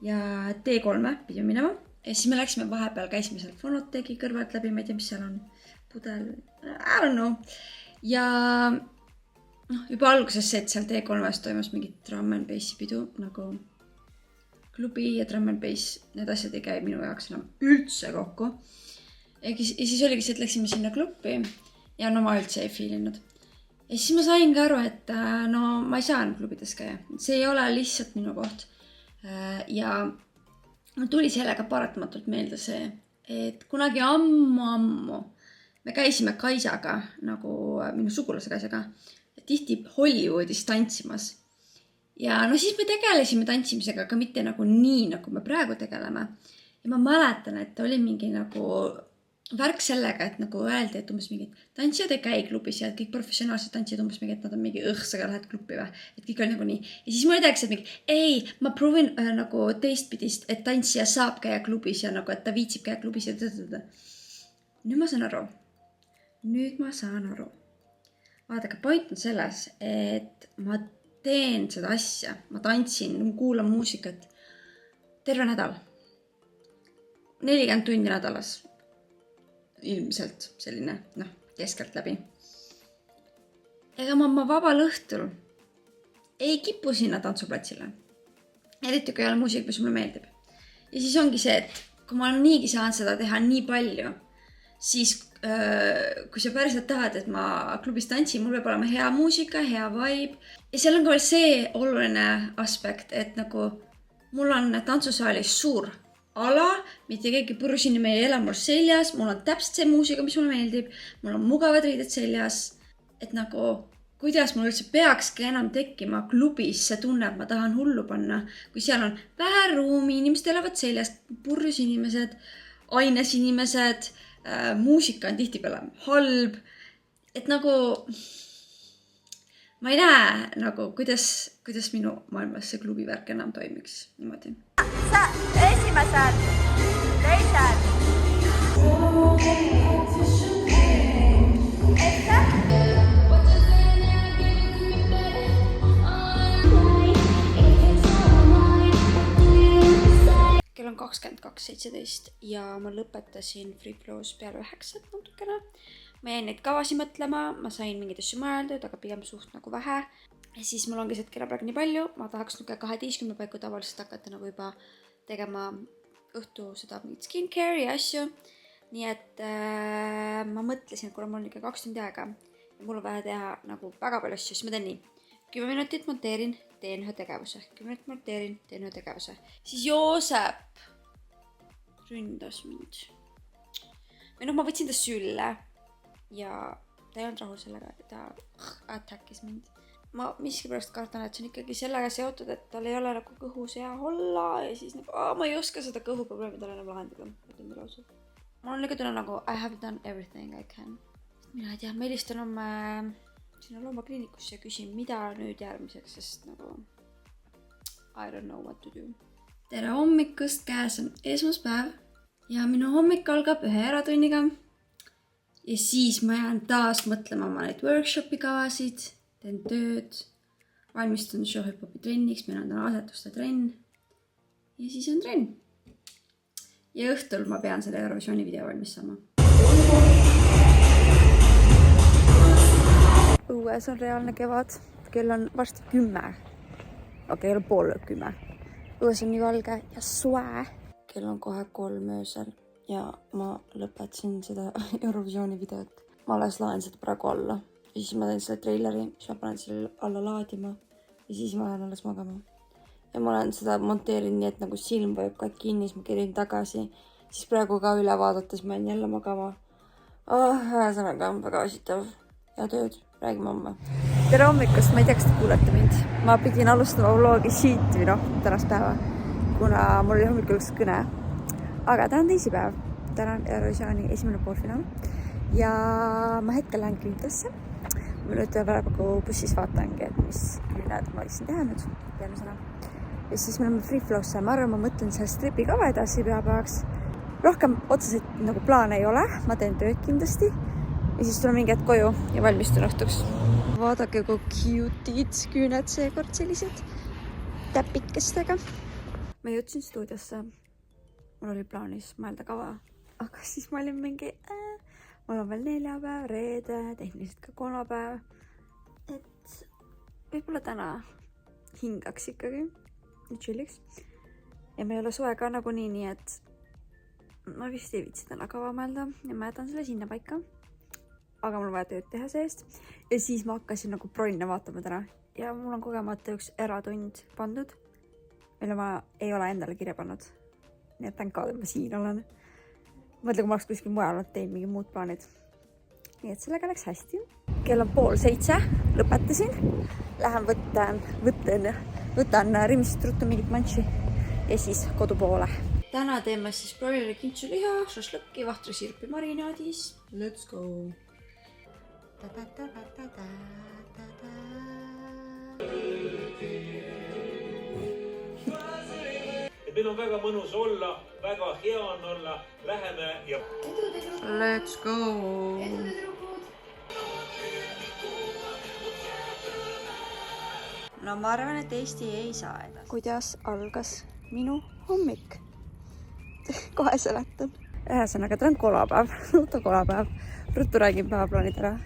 ja T3 pidi minema. Ja siis me läksime vahepeal, käisime seal Fonoteki kõrvalt läbi, ma ei tea, mis seal on, pudel, I don't know. Ja juba alguses see, et seal T3-s toimus mingi drum and bassi pidu, nagu klubi ja drum and bass, need asjad ei käi minu jaoks enam üldse kokku. Ja siis oligi see, et läksime sinna klubi ja no ma üldse ei fiilinud. Ja siis ma sain ka aru, et no ma ei saa klubides käia. See ei ole lihtsalt minu koht. Ja tuli sellega paratamatult meelde see, et kunagi ammu me käisime Kaisaga, nagu minu sugulase Kaisaga, tihti Hollywoodis tantsimas. Ja no siis me tegelesime tantsimisega, aga mitte nagu nii, nagu me praegu tegeleme. Ja ma mäletan, et oli mingi nagu värk sellega, et nagu öeldi, et umbes mingid tantsijad ei käi klubis ja kõik professionaalsed tantsijad umbes mingi, et nad on mingi õhsaga lähed klubi või. Et kõik oli nagu nii. Ja siis mulle teaks, et mingi, ei, ma proovin nagu teistpidist, et tantsija saab käia klubis ja nagu, et ta viitsib käia klubis ja tõdõdõdõ. Nüüd ma saan aru. Vaadake, point on selles, et ma teen seda asja, ma tantsin, kuulan muusikat terve nädal. 40 tundi nädalas. Ilmselt selline, keskelt läbi. Ega ma vabal õhtul ei kipu sinna tantsuplatsile. Eriti kui ei ole muusik, mis mulle meeldib. Ja siis ongi see, et kui ma niigi saan seda teha nii palju, siis kui sa päriselt tahad, et ma klubis tantsin, mul peab olema hea muusika, hea vibe. Ja seal on ka veel see oluline aspekt, et nagu mul on tantsusaalis suur ala, mitte keegi purus inimene ei ela mul seljas, mul on täpselt see muusika, mis mulle meeldib, mul on mugavad riided seljas, et nagu kuidas mul üldse peakski enam tekkima klubis see tunne, et ma tahan hullu panna, kui seal on vähe ruumi, inimesed elavad seljas, purjus inimesed, aines inimesed, muusika on tihtipeale halb, et nagu ma ei näe nagu, kuidas minu maailmas see klubivärk enam toimiks niimoodi. Esimesel, teisel. Kell on 22:17 ja ma lõpetasin Free Flows peale 9 natukene. Ma jäin neid kavasi mõtlema, ma sain mingid asju mõeldud, aga pigem suht nagu vähe. Ja siis mul ongi see kella praegu nii palju, ma tahaks nuke 12 paiku tavaliselt hakata nagu juba tegema õhtu seda mingit skincare ja asju. Nii et ma mõtlesin, et kuna mul on ikka 2 tundi aega ja mul on vaja teha nagu väga palju asju, siis ma teen nii. 10 minutit monteerin, teen ühe tegevuse. 10 minutit monteerin, teen ühe tegevuse. Siis Joosep ründas mind. Või ma võtsin ta sülle ja ta ei olnud rahul sellega, ta attackis mind. Ma miskipärast kardan, et see on ikkagi sellega seotud, et tal ei ole nagu kõhus hea olla ja siis nagu, ma ei oska seda kõhuprobleemi tal enam lahendada. Mul on tunnen nagu I have done everything I can. Mina ei tea, ma helistan sinna loomakliinikusse ja küsin, mida nüüd järgmiseks, sest nagu I don't know what to do. Tere hommikust, käes on esmaspäev ja minu hommik algab ühe eratunniga. Ja siis ma jään taas mõtlema oma neid workshopi kavasid, teen tööd, valmistun show-hip-hopi trenniks, meil on täna asetuste trenn ja siis on trenn. Ja õhtul ma pean selle Eurovisiooni video valmis saama. Õues on reaalne kevad. Kell on varsti 10. Okei, kell on pool 10. Õues on nii valge ja soe. Kell on kohe 3 öösel ja ma lõpetasin seda Eurovisiooni videot. Ma alles laen seda praegu alla. Ja siis ma teen selle treileri, siis ma panen selle alla laadima ja siis ma lähen alles magama. Ja ma olen seda monteerinud nii, et nagu silm vajub kõik kinni, siis ma kerin tagasi. Siis praegu ka üle vaadates ma olen jälle magama. Ühesõnaga on väga asitav. Ja tööd, räägime homme. Tere hommikust, ma ei tea, kas te kuulete mind. Ma pidin alustama vlogi siit tänast päeva, kuna mul oli hommikul üks kõne. Aga täna on teisipäev. Täna on Eurovisiooni esimene poolfinaal. Ja ma hetkel lähen Küntasse. Ma nüüd praegu bussis vaatangi, et mis küüned ma võiksin teha nüüd järgmisena. Ja siis me oleme free flow'sse. Ma arvan, ma mõtlen selle stripi kava edasi pühapäevaks. Rohkem otseselt nagu plaan ei ole. Ma teen tööd kindlasti. Ja siis tulen mingi hetk koju ja valmistun õhtuks. Vaadake, kui cute'id küüned seekord sellised täpikestega. Ma jõudsin stuudiosse. Mul oli plaanis mõelda kava. Aga siis ma olin mingi... Mul on veel neljapäev, reede, tehniliselt ka kolmapäev. Et võib-olla täna hingaks ikkagi. Chilliks. Ja me ei ole suve ka nagunii nii, et ma vist ei viitsi täna kava mõelda ja ma jätan selle sinna paika. Aga mul on vaja tööd teha seest. Ja siis ma hakkasin nagu bronne vaatama täna. Ja mul on kogemata üks eratund pandud, mille ma ei ole endale kirja pannud. Nii et tänkaad, et ma siin olen. Mõtle, kui ma oleks kuskil mujal teinud mingi muud plaanid. Nii et sellega läks hästi. Kell on 6:30, lõpetasin. Lähen võtan Rimist ruttu mingit manši ja siis kodu poole. Täna teeme siis broileri kintsuliha, šašlõkki, vahtrasirpi marinaadis. Let's go! Meil on väga mõnus olla, väga hea on olla, läheme ja... Let's go! No ma arvan, et Eesti ei saa edasi. Kuidas algas minu hommik? Kohe seletan. Ühesõnaga, ta on kolmapäev. Kolmapäev. Ruttu räägin päevaplaanid ära.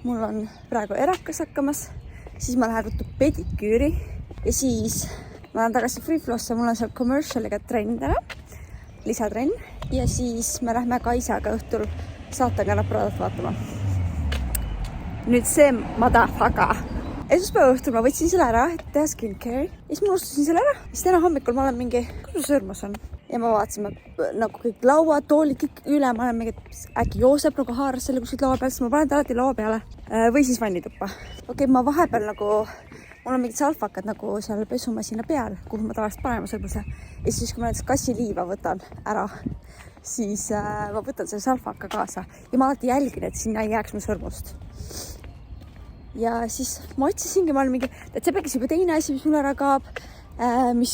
Mul on praegu erakas hakkamas. Siis ma lähen ruttu pediküüri. Ja siis ma lähen tagasi free flow'sse. Mul on seal commercialiga trenn täna. Lisatrenn. Ja siis me lähme Kaisaga õhtul saatega Napradat vaatama. Nüüd see madafaga. Esmaspäeva õhtul ma võtsin selle ära, et teha skincare. Ja siis ma unustasin selle ära. Siis täna hommikul ma olen mingi, kus sõrmus on? Ja ma vaatasin, nagu kõik lauad, toolid, kõik üle. Ma olen mingi, äkki Joosep nagu haaras selle kuskilt laua peal, siis ma panen ta alati laua peale. Või siis vannituppa. Okei, ma vahepeal nagu, mul on mingid salfakad nagu seal pesumasina peal, kuhu ma tavaliselt panema sõrmuse. Ja siis, kui ma näiteks kassiliiva võtan ära, siis ma võtan selle salfaka kaasa. Ja ma alati jälgin, et sinna ei jääks mu sõrmust. Ja siis ma otsisingi, ma olen mingi, et see peaks juba teine asi, mis mul ära kaab,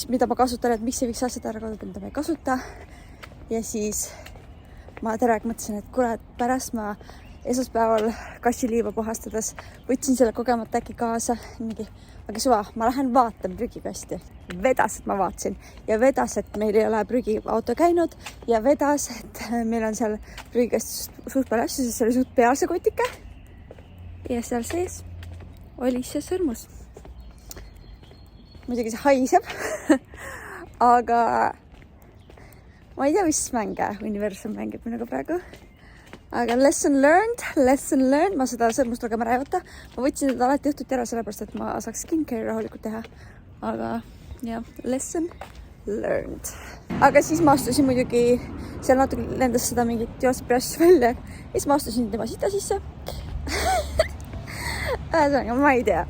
mida ma kasutan, et miks ei võiks asjad ära kaotada, mida ma ei kasuta. Ja siis ma terve aeg mõtlesin, et kurat, pärast ma esmaspäeval kassiliiva puhastades võtsin selle kogemata äkki kaasa. Mingi, aga suva, ma lähen vaatan prügikasti. Vedas, et ma vaatasin. Ja vedas, et meil ei ole prügiauto käinud. Ja vedas, et meil on seal prügikast suht palju asju, sest see oli suht pealse kotike. Ja seal sees oli see sõrmus. Muidugi see haiseb, aga ma ei tea, mis mänge Universum mängib minuga praegu. Aga lesson learned, ma seda sõrmust väga ära ei võta. Ma võtsin seda alati õhtuti ära, sellepärast, et ma saaks skincare rahulikult teha. Aga jah, lesson learned. Aga siis ma astusin muidugi, seal natuke lendas seda mingit Josip Rass välja. Ja siis ma astusin tema sita sisse. Ühesõnaga, ma ei tea.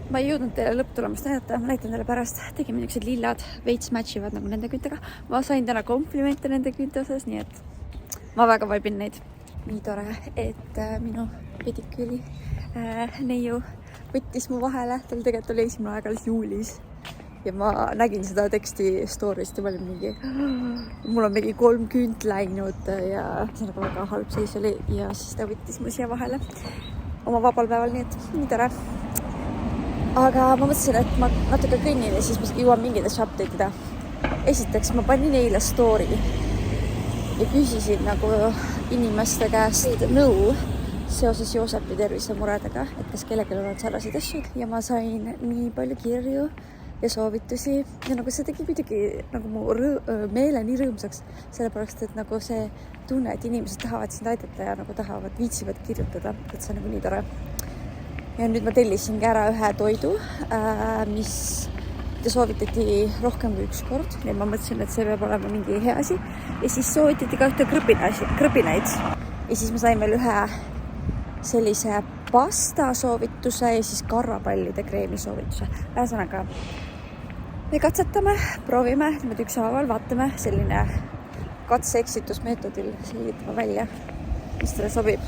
Ma ei jõudnud teile lõpptulemust näidata, ma näitan teile pärast. Tegime niisugused lillad, veits matchivad nagu nende küntega. Ma sain täna komplimente nende künte osas, nii et ma väga vaibin neid. Nii tore, et minu pediküüri neiu võttis mu vahele. Tal tegelikult oli esimene aeg alles juulis. Ja ma nägin seda teksti story'st ja ma olin mingi, mul on mingi 3 küünt läinud ja see nagu väga halb seis oli ja siis ta võttis mu siia vahele oma vabal päeval, nii et nii tore. Aga ma mõtlesin, et ma natuke kõnnin ja siis ma jõuan mingites update ida. Esiteks ma panin eile story ja küsisin nagu inimeste käest nõu seoses Joosepi tervisemuredega, et kas kellelgi on sarnaseid asju ja ma sain nii palju kirju ja soovitusi ja nagu see tegi kuidagi nagu mu meele nii rõõmsaks, sellepärast, et nagu see tunne, et inimesed tahavad sind aidata ja nagu tahavad, viitsivad kirjutada, et see on nagu nii tore. Ja nüüd ma tellisingi ära ühe toidu, mis te soovitati rohkem kui 1 kord ja ma mõtlesin, et see peab olema mingi hea asi ja siis soovitati ka ühte krõpinaid ja siis ma sain veel ühe sellise pasta soovituse ja siis karrapallide kreemi soovituse. Ühesõnaga, me katsetame, proovime, nüüd ükshaaval vaatame selline katse-eksitusmeetodil selgitame välja, mis teile sobib.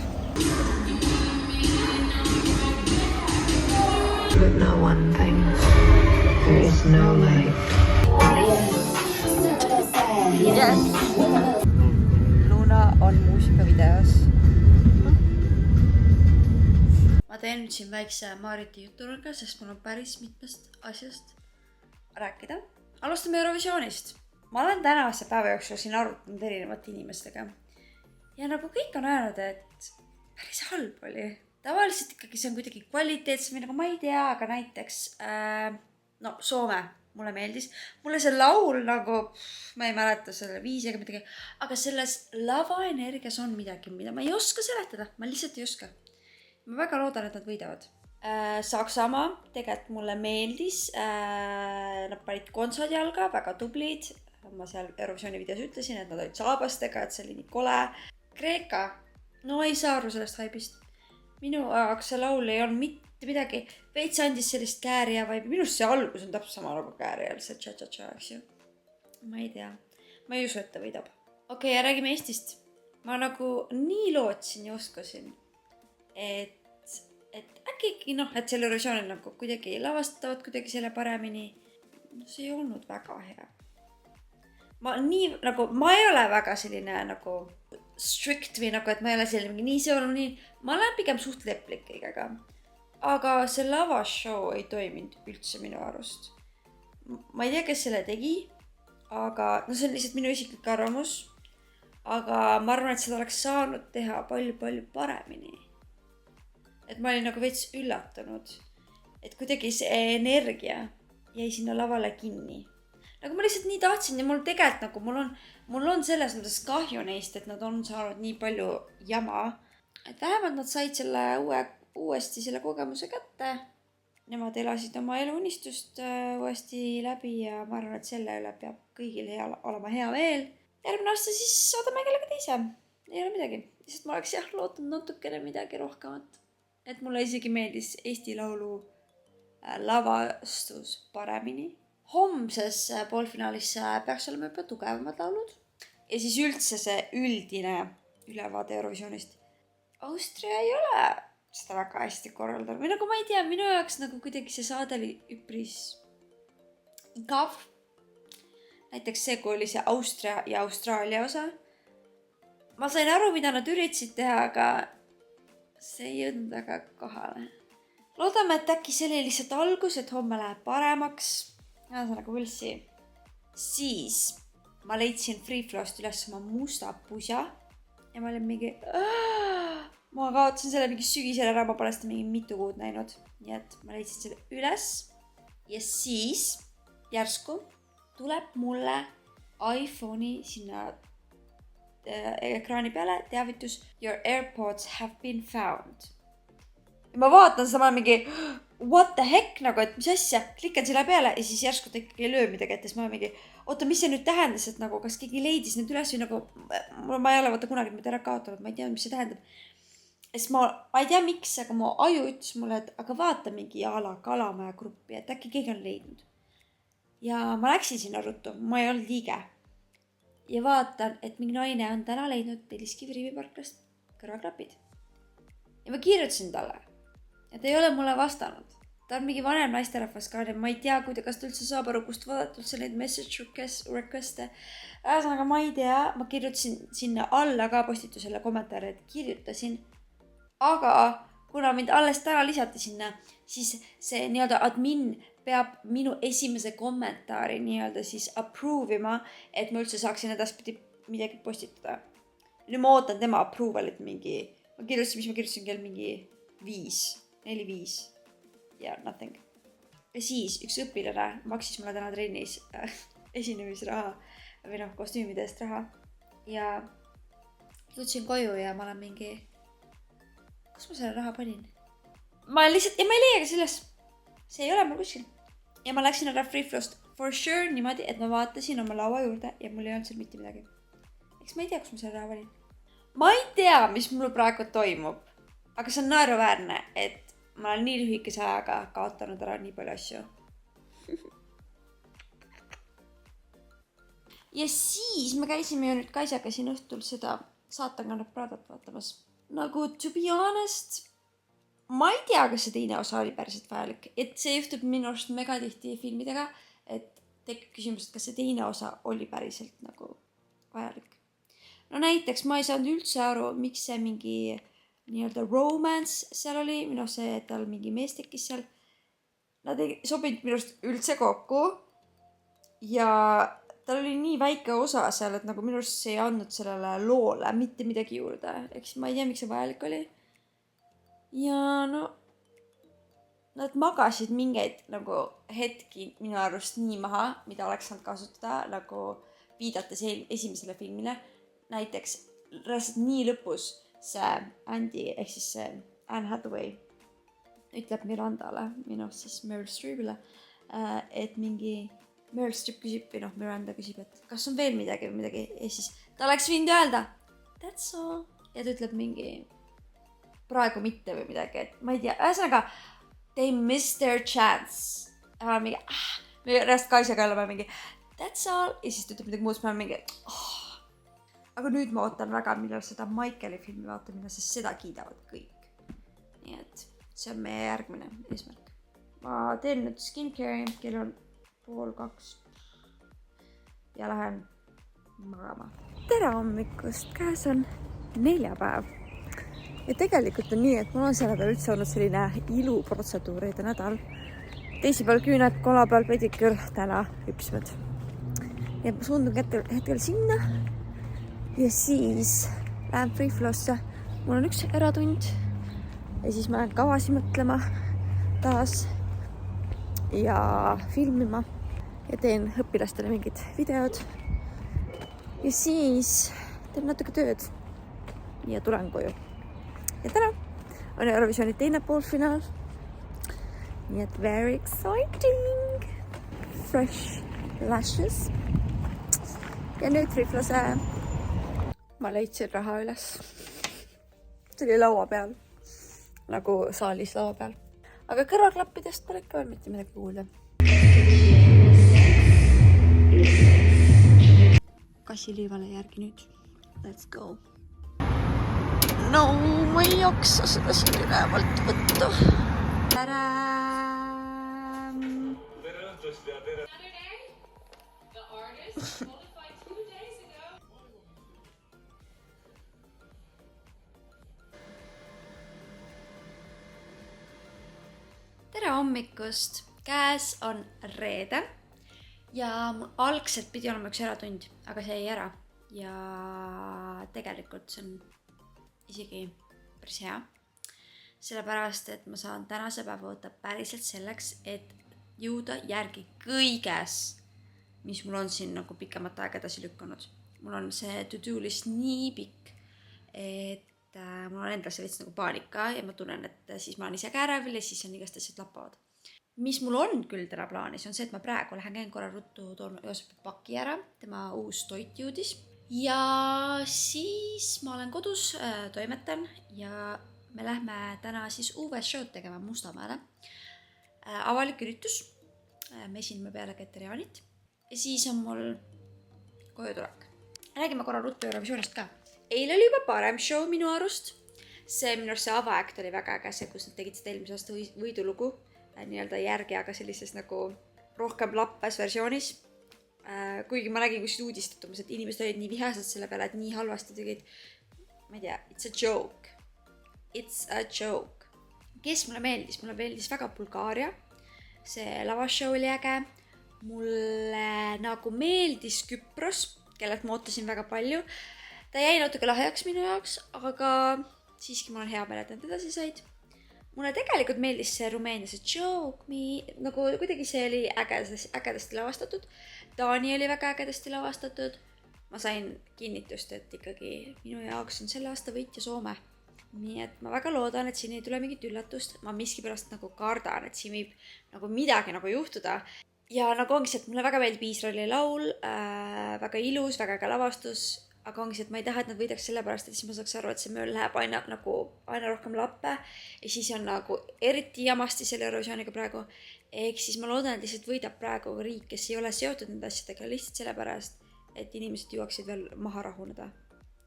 But no one thing, there is no light. Yes. Luna on muusikavideos. Ma teen nüüd siin väikse Maariti juturõnga, sest mul on päris mitmest asjast rääkida. Alustame Eurovisioonist. Ma olen tänase päeva jooksul siin arutanud erinevate inimestega. Ja nagu kõik on öelnud, et päris halb oli. Tavaliselt ikkagi see on kuidagi kvaliteetsem, nagu ma ei tea, aga näiteks Soome mulle meeldis. Mulle see laul nagu, ma ei mäleta selle viisi ega midagi, aga selles lavaenergias on midagi, mida ma ei oska seletada. Ma lihtsalt ei oska. Ma väga loodan, et nad võidavad. Saksamaa tegelikult mulle meeldis. Nad panid kontsad jalga, väga tublid. Ma seal Eurovisiooni videos ütlesin, et nad olid saabastega, et see oli nii kole. Kreeka, no ei saa aru sellest haibist. Minu jaoks see laul ei olnud mitte midagi. Veits andis sellist kääria vaibi. Minust see algus on täpselt sama nagu käärial, see tša-tša-tša, eks ju. Ma ei tea. Ma ei usu, et ta võidab. Okei, ja räägime Eestist. Ma nagu nii lootsin ja uskasin, et äkki et selle Eurovisioonil nagu kuidagi lavastavad kuidagi selle paremini. See ei olnud väga hea. Ma ei ole väga selline nagu strict või nagu, et ma ei ole selline nii see on nii. Ma olen pigem suht leplik kõigega. Aga see lavashow ei toiminud üldse minu arust. Ma ei tea, kes selle tegi, aga see on lihtsalt minu isiklik arvamus. Aga ma arvan, et seda oleks saanud teha palju paremini. Et ma olin nagu veits üllatunud, et kuidagi see energia jäi sinna lavale kinni. Nagu ma lihtsalt nii tahtsin ja mul tegelikult nagu mul on selles mõttes kahju neist, et nad on saanud nii palju jama. Et vähemalt nad said selle uuesti selle kogemuse kätte. Nemad elasid oma eluunistust uuesti läbi ja ma arvan, et selle üle peab kõigil olema hea meel. Järgmine aasta siis saadame kellegi teise. Ei ole midagi. Lihtsalt ma oleks lootnud natukene midagi rohkemat. Et mulle isegi meeldis Eesti Laulu lavastus paremini. Homses poolfinaalis peaks olema juba tugevamad laulud. Ja siis üldse see üldine ülevaade Eurovisioonist. Austria ei ole seda väga hästi korraldanud. Või nagu ma ei tea, minu jaoks nagu kuidagi see saade oli üpris igav. Näiteks see, kui oli see Austria ja Austraalia osa. Ma sain aru, mida nad üritasid teha, aga see ei jõudnud väga kohale. Loodame, et äkki see oli lihtsalt algus, et homme läheb paremaks. Ühesõnaga võlsi. Siis ma leidsin Freeflowst üles oma musta pusa ja ma olin mingi ma kaotasin selle mingi sügisel ära, ma pole seda mingi mitu kuud näinud. Nii et ma leidsin selle üles ja siis järsku tuleb mulle iPhone'i sinna ekraani peale teavitus Your AirPods have been found. Ja ma vaatan seda, ma mingi what the heck, nagu, et mis asja, klikkan selle peale ja siis järsku ta ikkagi ei löö midagi ette, siis ma mingi, oota, mis see nüüd tähendas, et nagu, kas keegi leidis need üles või nagu, ma ei ole vaata kunagi nüüd ära kaotanud, ma ei tea, mis see tähendab. Sest ma ei tea miks, aga mu aju ütles mulle, et aga vaata mingi ala Kalamaja gruppi, et äkki keegi on leidnud. Ja ma läksin sinna ruttu, ma ei olnud liige. Ja vaatan, et mingi naine on täna leidnud Telliskivi Riviparklast kõrvaklapid. Ja ma kirjutasin talle. Ja ta ei ole mulle vastanud. Ta on mingi vanem naisterahvas ka, ja ma ei tea, kas ta üldse saab aru, kust vaadata üldse neid message request'e. Ühesõnaga, ma ei tea, ma kirjutasin sinna alla ka postitusele kommentaare, et kirjutasin. Aga kuna mind alles täna lisati sinna, siis see nii-öelda admin peab minu esimese kommentaari nii-öelda siis approve ima, et ma üldse saaksin edaspidi midagi postitada. Nüüd ma ootan tema approvalit mingi, ma kirjutasin kell mingi 4-5 ja nothing. Ja siis üks õpilane maksis mulle täna trennis esinemisraha või kostüümide eest raha ja tutsin koju ja ma olen mingi, kus ma selle raha panin? Ma lihtsalt, ja ma ei leiagi selles. See ei ole mul kuskil. Ja ma läksin ära Freeflow'st for sure niimoodi, et ma vaatasin oma laua juurde ja mul ei olnud seal mitte midagi. Eks ma ei tea, kus ma selle raha panin. Ma ei tea, mis mul praegu toimub, aga see on naeruväärne, et ma olen nii lühikese ajaga kaotanud ära nii palju asju. Ja siis me käisime ju nüüd Kaisaga siin õhtul seda Saatan kannab Pradat vaatamas. Nagu to be honest, ma ei tea, kas see teine osa oli päriselt vajalik. Et see juhtub minu arust mega tihti filmidega, et tekib küsimus, et kas see teine osa oli päriselt nagu vajalik. No näiteks ma ei saanud üldse aru, miks see mingi nii-öelda romance seal oli, minu see, et tal mingi mees tekkis seal. Nad ei sobinud minust üldse kokku ja tal oli nii väike osa seal, et nagu minust see ei andnud sellele loole mitte midagi juurde. Eks ma ei tea, miks see vajalik oli. Ja no, nad magasid mingeid nagu hetki minu arust nii maha, mida oleks saanud kasutada, nagu viidates esimesele filmile. Näiteks reaalselt nii lõpus see Andy, ehk siis see Anne Hathaway ütleb Mirandale, minu siis Meryl Streepile, et mingi Meryl Streep küsib, või Miranda küsib, et kas on veel midagi või midagi, ja siis ta oleks võinud öelda that's all, ja ta ütleb mingi praegu mitte või midagi, et ma ei tea, ühesõnaga they missed their chance. Ja ma mingi, me reast Kaisaga oleme mingi that's all, ja siis ta ütleb midagi muud, ma mingi Aga nüüd ma ootan väga, millal seda Michaeli filmi vaatamine, sest seda kiidavad kõik. Nii et see on meie järgmine eesmärk. Ma teen nüüd skincare'i, kell on 1:30 ja lähen magama. Tere hommikust, käes on neljapäev. Ja tegelikult on nii, et mul on selle peal üldse olnud selline iluprotseduuride nädal. Teisipäeval küüned, kolmapäeval pediküür, täna hüpsmed. Ja ma suundun hetkel sinna. Ja siis lähen Freeflow'sse. Mul on üks eratund. Ja siis ma lähen kavasi mõtlema taas ja filmima. Ja teen õpilastele mingid videod. Ja siis teen natuke tööd. Ja tulen koju. Ja täna on Eurovisiooni teine poolfinaal. Nii et very exciting. Fresh lashes. Ja nüüd Freeflow'se ma leidsin raha üles. See oli laua peal. Nagu saalis laua peal. Aga kõrvaklappidest pole ikka veel mitte midagi kuulda. Kassiliivale järgi nüüd. Let's go. No, ma ei jaksa seda siin ülevalt võtta. Tere! Tere õhtust ja tere! Tere hommikust! Käes on reede ja mul algselt pidi olema üks eratund, aga see jäi ära. Ja tegelikult see on isegi päris hea. Sellepärast, et ma saan tänase päeva võtta päriselt selleks, et jõuda järgi kõiges, mis mul on siin nagu pikemat aega edasi lükanud. Mul on see to-do list nii pikk, et mul on endasse veits nagu paanika ja ma tunnen, et siis ma olen ise käärevel ja siis on igast asjad lappavad. Mis mul on küll täna plaanis, on see, et ma praegu lähen käin korra ruttu, toon Joosep paki ära, tema uus toit jõudis. Ja siis ma olen kodus, toimetan ja me lähme täna siis UV-show'd tegema Mustamäele. Avalik üritus, me esineme peale Keterianit ja siis on mul koju tulek. Räägime korra ruttu Eurovisioonist ka. Eile oli juba parem show minu arust. See minu arust see avaäkt oli väga äge, see, kus nad tegid seda eelmise aasta võidulugu nii-öelda järgi, aga sellises nagu rohkem lappes versioonis. Kuigi ma nägin kuskil uudistatumas, et inimesed olid nii vihased selle peale, et nii halvasti tegid. Ma ei tea, it's a joke. It's a joke. Kes mulle meeldis? Mulle meeldis väga Bulgaaria. See lavashow oli äge. Mulle nagu meeldis Küpros, kellelt ma ootasin väga palju. Ta jäi natuke lahjaks minu jaoks, aga siiski mul on hea meel, et nad edasi said. Mulle tegelikult meeldis see Rumeenia, see Joke Me, nagu kuidagi see oli ägedasti lavastatud. Taani oli väga ägedasti lavastatud. Ma sain kinnitust, et ikkagi minu jaoks on selle aasta võitja Soome. Nii et ma väga loodan, et siin ei tule mingit üllatust. Ma miskipärast nagu kardan, et siin võib nagu midagi nagu juhtuda. Ja nagu ongi see, et mulle väga meeldib Iisraeli laul, väga ilus, väga äge lavastus, aga ongi see, et ma ei taha, et nad võidaks sellepärast, et siis ma saaks aru, et see mööl läheb aina rohkem lappe ja siis on nagu eriti jamasti selle Eurovisiooniga praegu. Ehk siis ma loodan, et lihtsalt võidab praegu riik, kes ei ole seotud nende asjadega lihtsalt sellepärast, et inimesed jõuaksid veel maha rahuneda.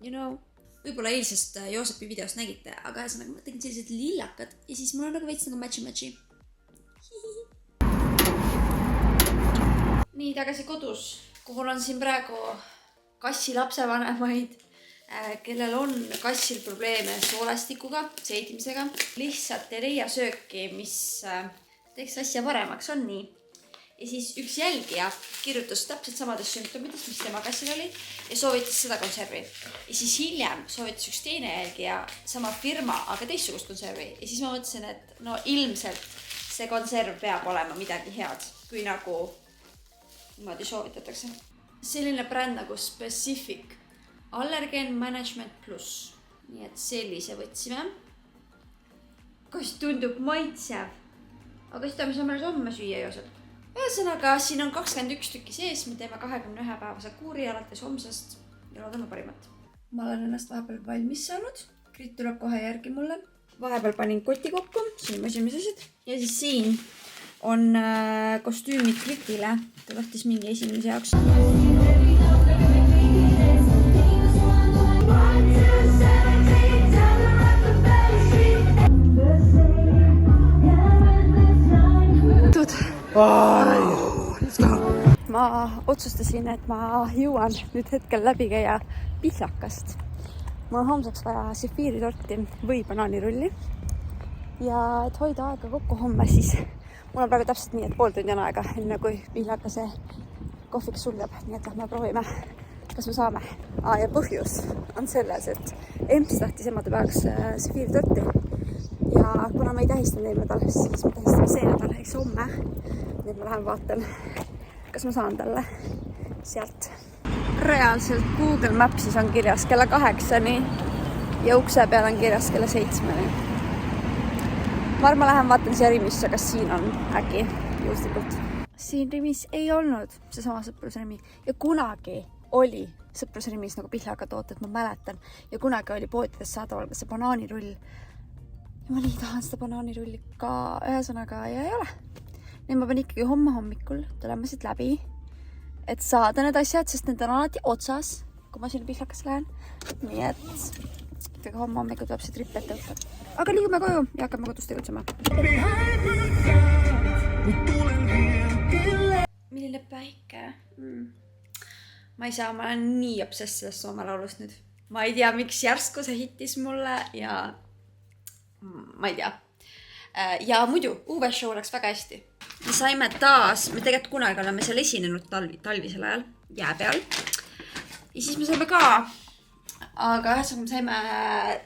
You know? Võib-olla eilsest Joosepi videost nägite, aga ühesõnaga ma tegin sellised lillakad ja siis mul on nagu veits nagu matši. Nii, tagasi kodus, kuhu on siin praegu kassi lapsevanemaid, kellel on kassil probleeme soolestikuga, seedimisega. Lihtsalt ei leia sööki, mis teeks asja paremaks, on nii. Ja siis üks jälgija kirjutas täpselt samadest sümptomitest, mis tema kassil oli ja soovitas seda konservi. Ja siis hiljem soovitas üks teine jälgija sama firma, aga teistsugust konservi. Ja siis ma mõtlesin, et no ilmselt see konserv peab olema midagi head, kui nagu niimoodi soovitatakse. Selline bränd nagu Specific Allergen Management Plus. Nii et sellise võtsime. Kas tundub maitsev? Aga seda me saame homme süüa, Joosep. Ühesõnaga, siin on 21 tükki sees, me teeme 21 päevase kuuri alates homsest ja loodame parimat. Ma olen ennast vahepeal valmis saanud. Krit tuleb kohe järgi mulle. Vahepeal panin koti kokku, siin mu esimesed asjad. Ja siis siin on kostüümid Kritile. Ta tahtis mingi esinemise jaoks. Ma otsustasin, et ma jõuan nüüd hetkel läbi käia Pihlakast. Mul on homseks vaja sefiiritorti või banaanirulli. Ja et hoida aega kokku homme, siis mul on praegu täpselt nii, et pool tundi on aega, enne kui Pihlakase kohviks sulgeb. Nii et lähme proovime, kas me saame. Ja põhjus on selles, et Emps tahtis emadepäevaks sefiiritorti. Ja kuna ma ei tähistanud eelmine nädal, siis ma tähistame see nädal, eks homme. Nii et ma lähen vaatan, kas ma saan talle sealt. Reaalselt Google Mapsis on kirjas kella 8-ni ja ukse peal on kirjas kella 7-ni. Ma lähen vaatan siia Rimisse, kas siin on äkki juhuslikult. Siin Rimis ei olnud seesama Sõprusrimi ja kunagi oli Sõprusrimis nagu Pihlaka tooted, ma mäletan. Ja kunagi oli poodides saadaval ka see banaanirull. Ja ma nii tahan seda banaanirulli ka ühesõnaga ja ei ole. Nii ma pean ikkagi homme hommikul tulema siit läbi, et saada need asjad, sest need on alati otsas, kui ma sinna Pihlakasse lähen. Nii et ikkagi homme hommikul tuleb see trip ette võtta. Aga liigume koju ja hakkame kodus tegutsema. Milline päike? Ma ei saa, ma olen nii obsess sellest Soome laulust nüüd. Ma ei tea, miks järsku see hittis mulle ja ma ei tea. Ja muidu, UV-show läks väga hästi. Me saime taas, me tegelikult kunagi oleme seal esinenud talvisel ajal jää peal. Ja siis me saime ka, aga ühesõnaga me saime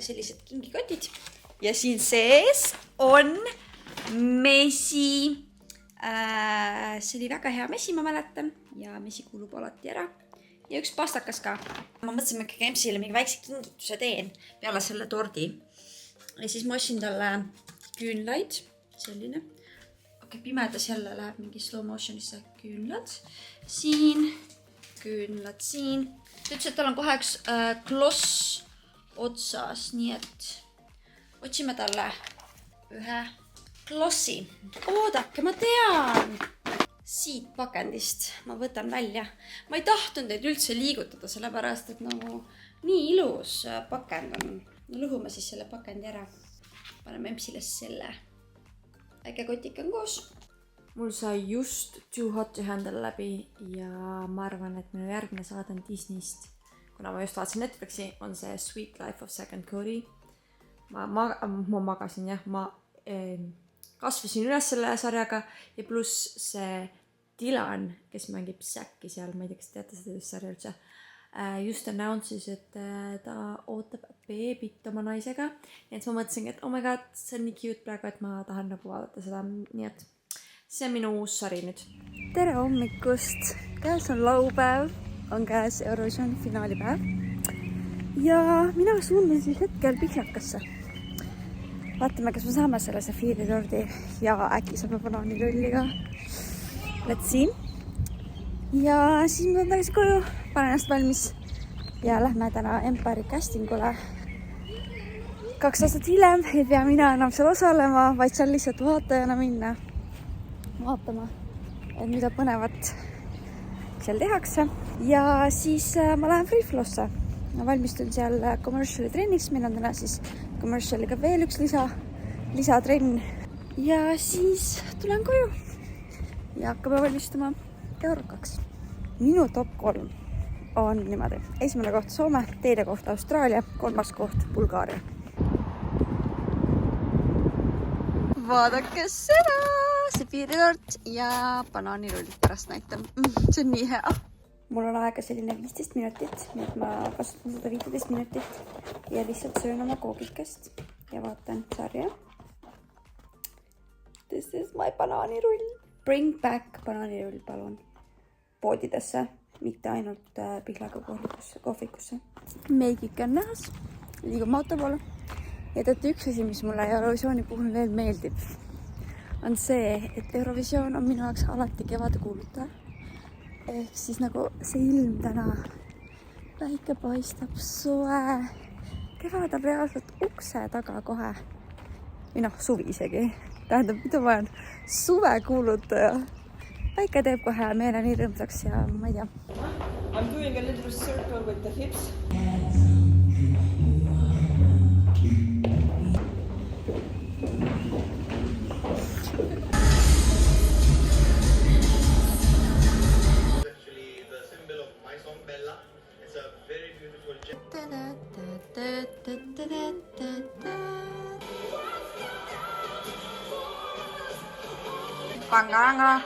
sellised kingikotid. Ja siin sees on mesi, See oli väga hea mesi, ma mäletan, ja mesi kuulub alati ära. Ja üks pastakas ka. Ma mõtlesin, et ikkagi Emsile mingi väikse kingituse teen peale selle tordi. Ja siis ma ostsin talle küünlaid, selline. Okei, pimedas jälle läheb mingi slow motionisse küünlad. Siin, küünlad siin. Ta ütles, et tal on kohe üks kloss otsas, nii et otsime talle ühe klossi. Oodake, ma tean! Siit pakendist ma võtan välja. Ma ei tahtnud neid üldse liigutada, sellepärast, et nagu nii ilus pakend on. Lõhume siis selle pakendi ära. Paneme Emsile selle. Väike kotik on koos. Mul sai just Too Hot to Handle läbi ja ma arvan, et minu järgmine saade on Disneyst. Kuna ma just vaatasin Netflixi, on see Sweet Life of Second Cody. Ma magasin, jah. Ma kasvasin üles selle sarjaga ja pluss see Dylan, kes mängib Zacki seal, ma ei tea, kas teate seda sarja üldse, just announces, et ta ootab beebit oma naisega. Nii et ma mõtlesin, et oh my god, see on nii cute praegu, et ma tahan nagu vaadata seda. Nii et see on minu uus sari nüüd. Tere hommikust! Käes on laupäev, on käes Eurovisiooni finaalipäev. Ja mina suundun siis hetkel Pihlakasse. Vaatame, kas me saame selle safiiritordi ja äkki saame banaanirulli ka. Let's see. Ja siis ma tagasi koju, panen ennast valmis ja lähme täna Empire castingule. 2 aastat hiljem ei pea mina enam seal osalema, vaid seal lihtsalt vaatajana minna vaatama, et mida põnevat seal tehakse. Ja siis ma lähen Free Flow'sse. Ma valmistun seal commerciali trenniks, meil on täna siis commercialiga veel üks lisatrenn. Ja siis tulen koju ja hakkame valmistuma Euro 2. Minu top 3 on niimoodi. Esimene koht Soome, teine koht Austraalia, 3. koht Bulgaaria. Vaadake seda! See piiritort ja banaanirullid pärast näitan. See on nii hea. Mul on aega selline 15 minutit, nii et ma kasutan seda 15 minutit ja lihtsalt söön oma koogikest ja vaatan sarja. This is my banaanirull. Bring back banaanirull, palun. Poodidesse, mitte ainult Pihlaga kohvikusse. Meigik on nähas, liigub auto poole. Ja teate üks asi, mis mulle Eurovisiooni puhul veel meeldib, on see, et Eurovisioon on minu jaoks alati kevade kuulutaja. Ehk siis nagu see ilm täna, päike paistab, suve, kevad on reaalselt ukse taga kohe. Või suvi isegi. Tähendab, mida ma olen suve kuulutaja. Päike teeb kohe meele nii rõõmsaks ja ma ei tea. I'm doing a little circle with the hips. Panganga.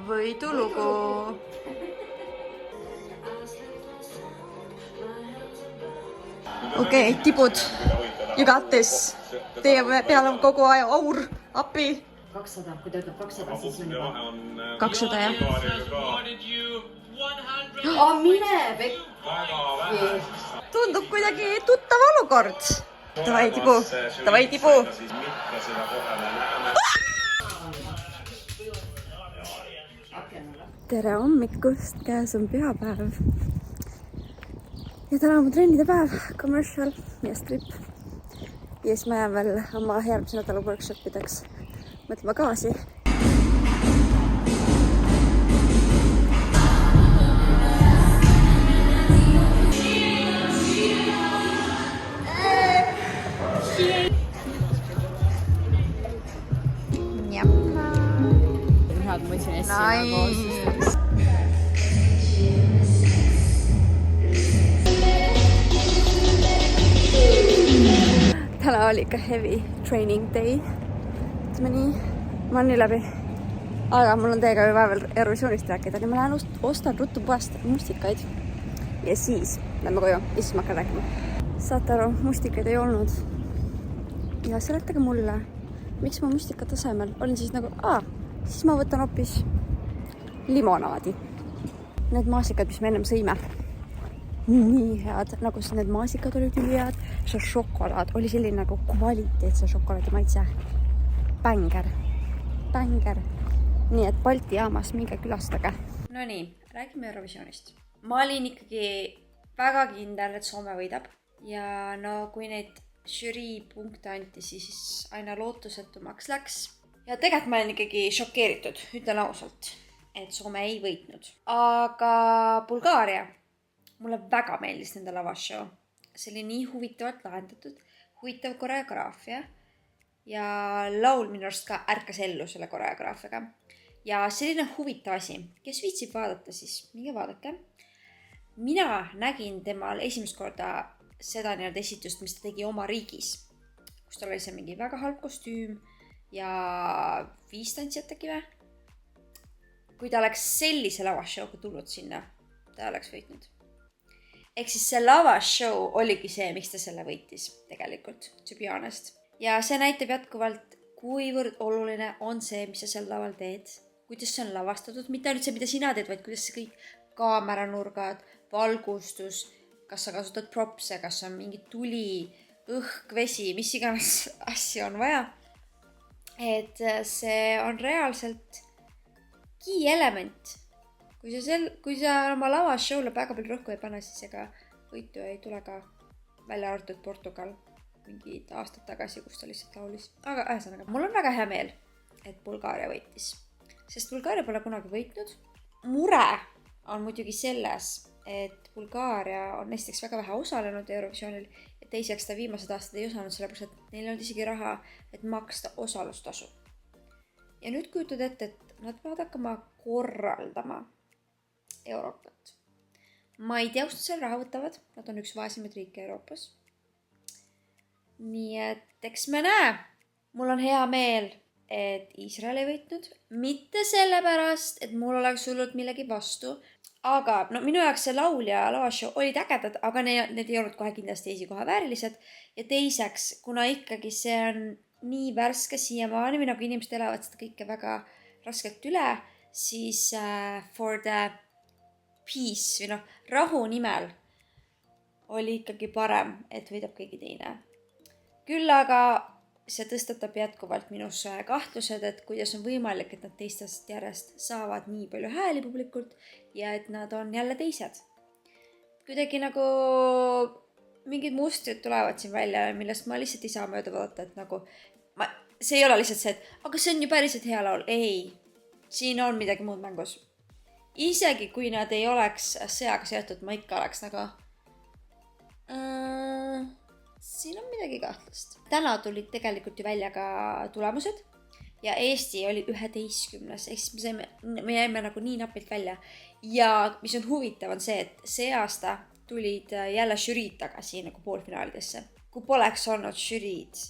Võidulugu. Okei, tipud. You got this. Teie peal on kogu aja aur, appi. 200, kui ta ütleb 200, siis on juba 200, jah. Mine, Pekk! Tundub kuidagi tuttav olukord. Davai, tibu. Davai, tibu. Tere hommikust, käes on pühapäev. Ja täna on mu trennide päev, commercial ja strip. Ja siis ma jään veel oma järgmise nädala workshopideks mõtlema gaasi. Head ma võtsin Essina koos. Täna oli ikka heavy training day. Ütleme nii, ma olen nii läbi. Aga mul on teiega ju vahepeal Eurovisioonist rääkida, nii ma lähen ostan ruttu poest mustikaid. Ja siis lähme koju ja siis ma hakkan rääkima. saate aru, mustikaid ei olnud. Ja seletage mulle, miks ma mustika tasemel olin siis nagu, siis ma võtan hoopis limonaadi. Need maasikad, mis me ennem sõime. Nii head, nagu need maasikad olid nii head. See šokolaad oli selline nagu kvaliteetse šokolaadi maitse. Bänger. Nii et Balti jaamas minge külastage. No nii, räägime Eurovisioonist. Ma olin ikkagi väga kindel, et Soome võidab. Ja no kui neid žürii punkte anti, siis aina lootusetumaks läks. Ja tegelikult ma olin ikkagi šokeeritud, ütlen ausalt, et Soome ei võitnud. Aga Bulgaaria, mulle väga meeldis nende lavashow. See oli nii huvitavalt lahendatud, huvitav koreograafia ja laul minu arust ka ärkas ellu selle koreograafiaga. Ja selline huvitav asi, kes viitsib vaadata, siis minge vaadake. Mina nägin temal esimest korda seda nii-öelda esitust, mis ta tegi oma riigis, kus tal oli see mingi väga halb kostüüm ja 5 tantsijat äkki või? Kui ta oleks sellise lavashowga tulnud sinna, ta oleks võitnud. Ehk siis see lavashow oligi see, miks ta selle võitis tegelikult, to be honest. Ja see näitab jätkuvalt, kuivõrd oluline on see, mis sa seal laval teed, kuidas see on lavastatud, mitte ainult see, mida sina teed, vaid kuidas see kõik kaameranurgad, valgustus, kas sa kasutad propse, kas on mingi tuli, õhk, vesi, mis iganes asja on vaja. Et see on reaalselt key element. Kui sa oma lavashowle väga palju rõhku ei pane, siis ega võitu ei tule ka välja arvatud Portugal mingid aastad tagasi, kus ta lihtsalt laulis. Aga ühesõnaga, mul on väga hea meel, et Bulgaaria võitis. Sest Bulgaaria pole kunagi võitnud. Mure on muidugi selles, et Bulgaaria on esiteks väga vähe osalenud Eurovisioonil ja teiseks ta viimased aastad ei osanud, sellepärast et neil on isegi raha, et maksta osalustasu. Ja nüüd kujutad ette, et nad peavad hakkama korraldama Euroopat. Ma ei tea, kust nad seal raha võtavad. Nad on üks vaesemaid riike Euroopas. Nii et eks me näe. Mul on hea meel, et Iisrael ei võitnud. Mitte sellepärast, et mul oleks hullult millegi vastu. Aga minu jaoks see laul ja lavashow olid ägedad, aga need ei olnud kohe kindlasti esikoha väärilised. Ja teiseks, kuna ikkagi see on nii värske siiamaani, või nagu inimesed elavad seda kõike väga raskelt üle, siis for the peace või rahu nimel oli ikkagi parem, et võidab keegi teine. Küll aga see tõstatab jätkuvalt minus kahtlused, et kuidas on võimalik, et nad teistest järjest saavad nii palju hääli publikult ja et nad on jälle teised. Kuidagi nagu mingid mustrid tulevad siin välja, millest ma lihtsalt ei saa mööda vaadata, et see ei ole lihtsalt see, et aga see on ju päriselt hea laul. Ei, siin on midagi muud mängus. Isegi kui nad ei oleks sõjaga seotud, ma ikka oleks siin on midagi kahtlast. Täna tulid tegelikult ju välja ka tulemused ja Eesti oli 11. Ehk siis me jäime nii napilt välja. Ja mis on huvitav on see, et see aasta tulid jälle žüriid tagasi poolfinaalidesse. Kui poleks olnud žüriid,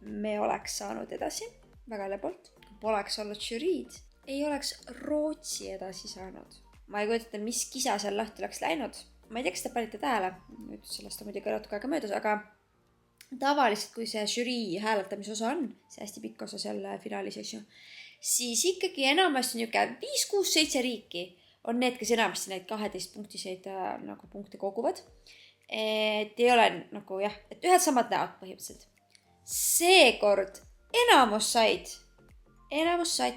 me oleks saanud edasi väga lepoolt. Kui poleks olnud žüriid, ei oleks Rootsi edasi saanud. Ma ei kujuta, mis kisa seal lahti oleks läinud. Ma ei tea, kas te panite tähele. Nüüd sellest on muidugi natuke aega möödas, aga tavaliselt, kui see žürii hääletamise osa on, see hästi pikk osa seal finaalis, siis ikkagi enamasti 5, 6, 7 riiki on need, kes enamasti neid 12 punktiseid punkte koguvad. Et ei ole et ühed samad näod põhimõtteliselt. Seekord enamus said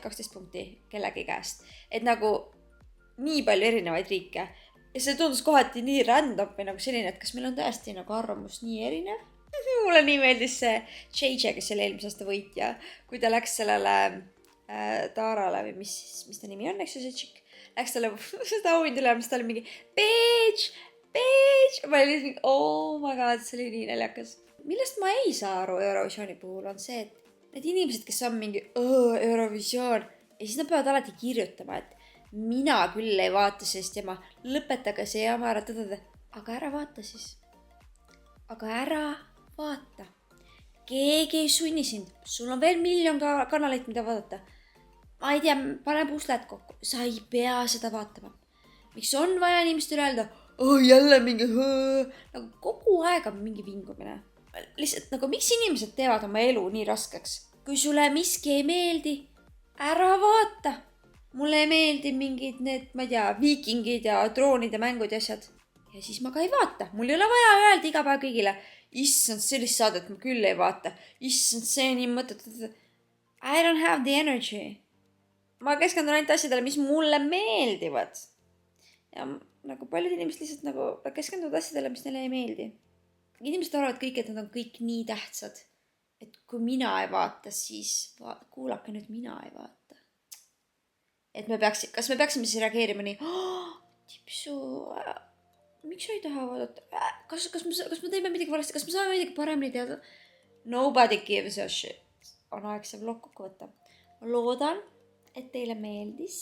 12 punkti kellegi käest. Et nii palju erinevaid riike. Ja see tundus kohati nii random või selline, et kas meil on tõesti arvamus nii erinev. Mulle nii meeldis see JJ, kes oli eelmise aasta võitja, kui ta läks sellele Taarale või mis ta nimi on, eks see tšikk, läks talle seda auhindu üle, mis ta oli mingi bitch, ma olin mingi, oh my god, see oli nii naljakas. Millest ma ei saa aru Eurovisiooni puhul on see, et need inimesed, kes on mingi Eurovisioon, ja siis nad peavad alati kirjutama, et mina küll ei vaata sellist jama, lõpetage see jama ära, aga ära vaata siis. Aga ära vaata. Keegi ei sunni sind. Sul on veel miljon kanaleid, mida vaadata. Ma ei tea, pane pusled kokku. Sa ei pea seda vaatama. Miks on vaja inimestele öelda, jälle mingi nagu kogu aeg on mingi vingumine. Lihtsalt nagu miks inimesed teevad oma elu nii raskeks? Kui sulle miski ei meeldi, ära vaata. Mulle ei meeldi mingid need, ma ei tea, viikingid ja droonide mängud ja asjad. Ja siis ma ka ei vaata. Mul ei ole vaja öelda iga päev kõigile. Issand, sellist saadet ma küll ei vaata. Issand, see nii mõttetud. I don't have the energy. Ma keskendun ainult asjadele, mis mulle meeldivad. Ja nagu paljud inimesed lihtsalt nagu keskenduvad asjadele, mis neile ei meeldi. Inimesed arvavad kõik, et nad on kõik nii tähtsad. Et kui mina ei vaata, siis kuulake nüüd mina ei vaata. Et kas me peaksime siis reageerima nii, tipsu, miks sa ei taha vaadata? Kas me teeme midagi valesti? Kas me saame midagi paremini teada? Nobody gives a shit. On aeg see vlog kokku võtta. Ma loodan, et teile meeldis.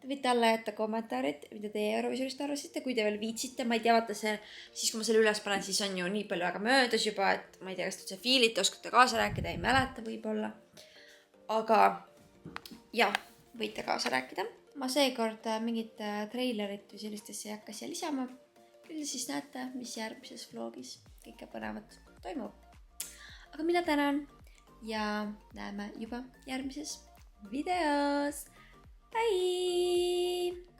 Te võite alla jätta kommentaarid, mida teie Eurovisionist arvasite, kui te veel viitsite. Ma ei tea, vaata see, siis kui ma selle üles panen, siis on ju nii palju aega möödas juba, et ma ei tea, kas te see fiilite, oskate kaasa rääkida, ei mäleta võib-olla. Aga jah. Võite kaasa rääkida. Ma seekord mingit treilerit või sellist asja ei hakka siia lisama. Küll siis näete, mis järgmises vlogis kõike põnevat toimub. Aga mina tänan ja näeme juba järgmises videos. Bye!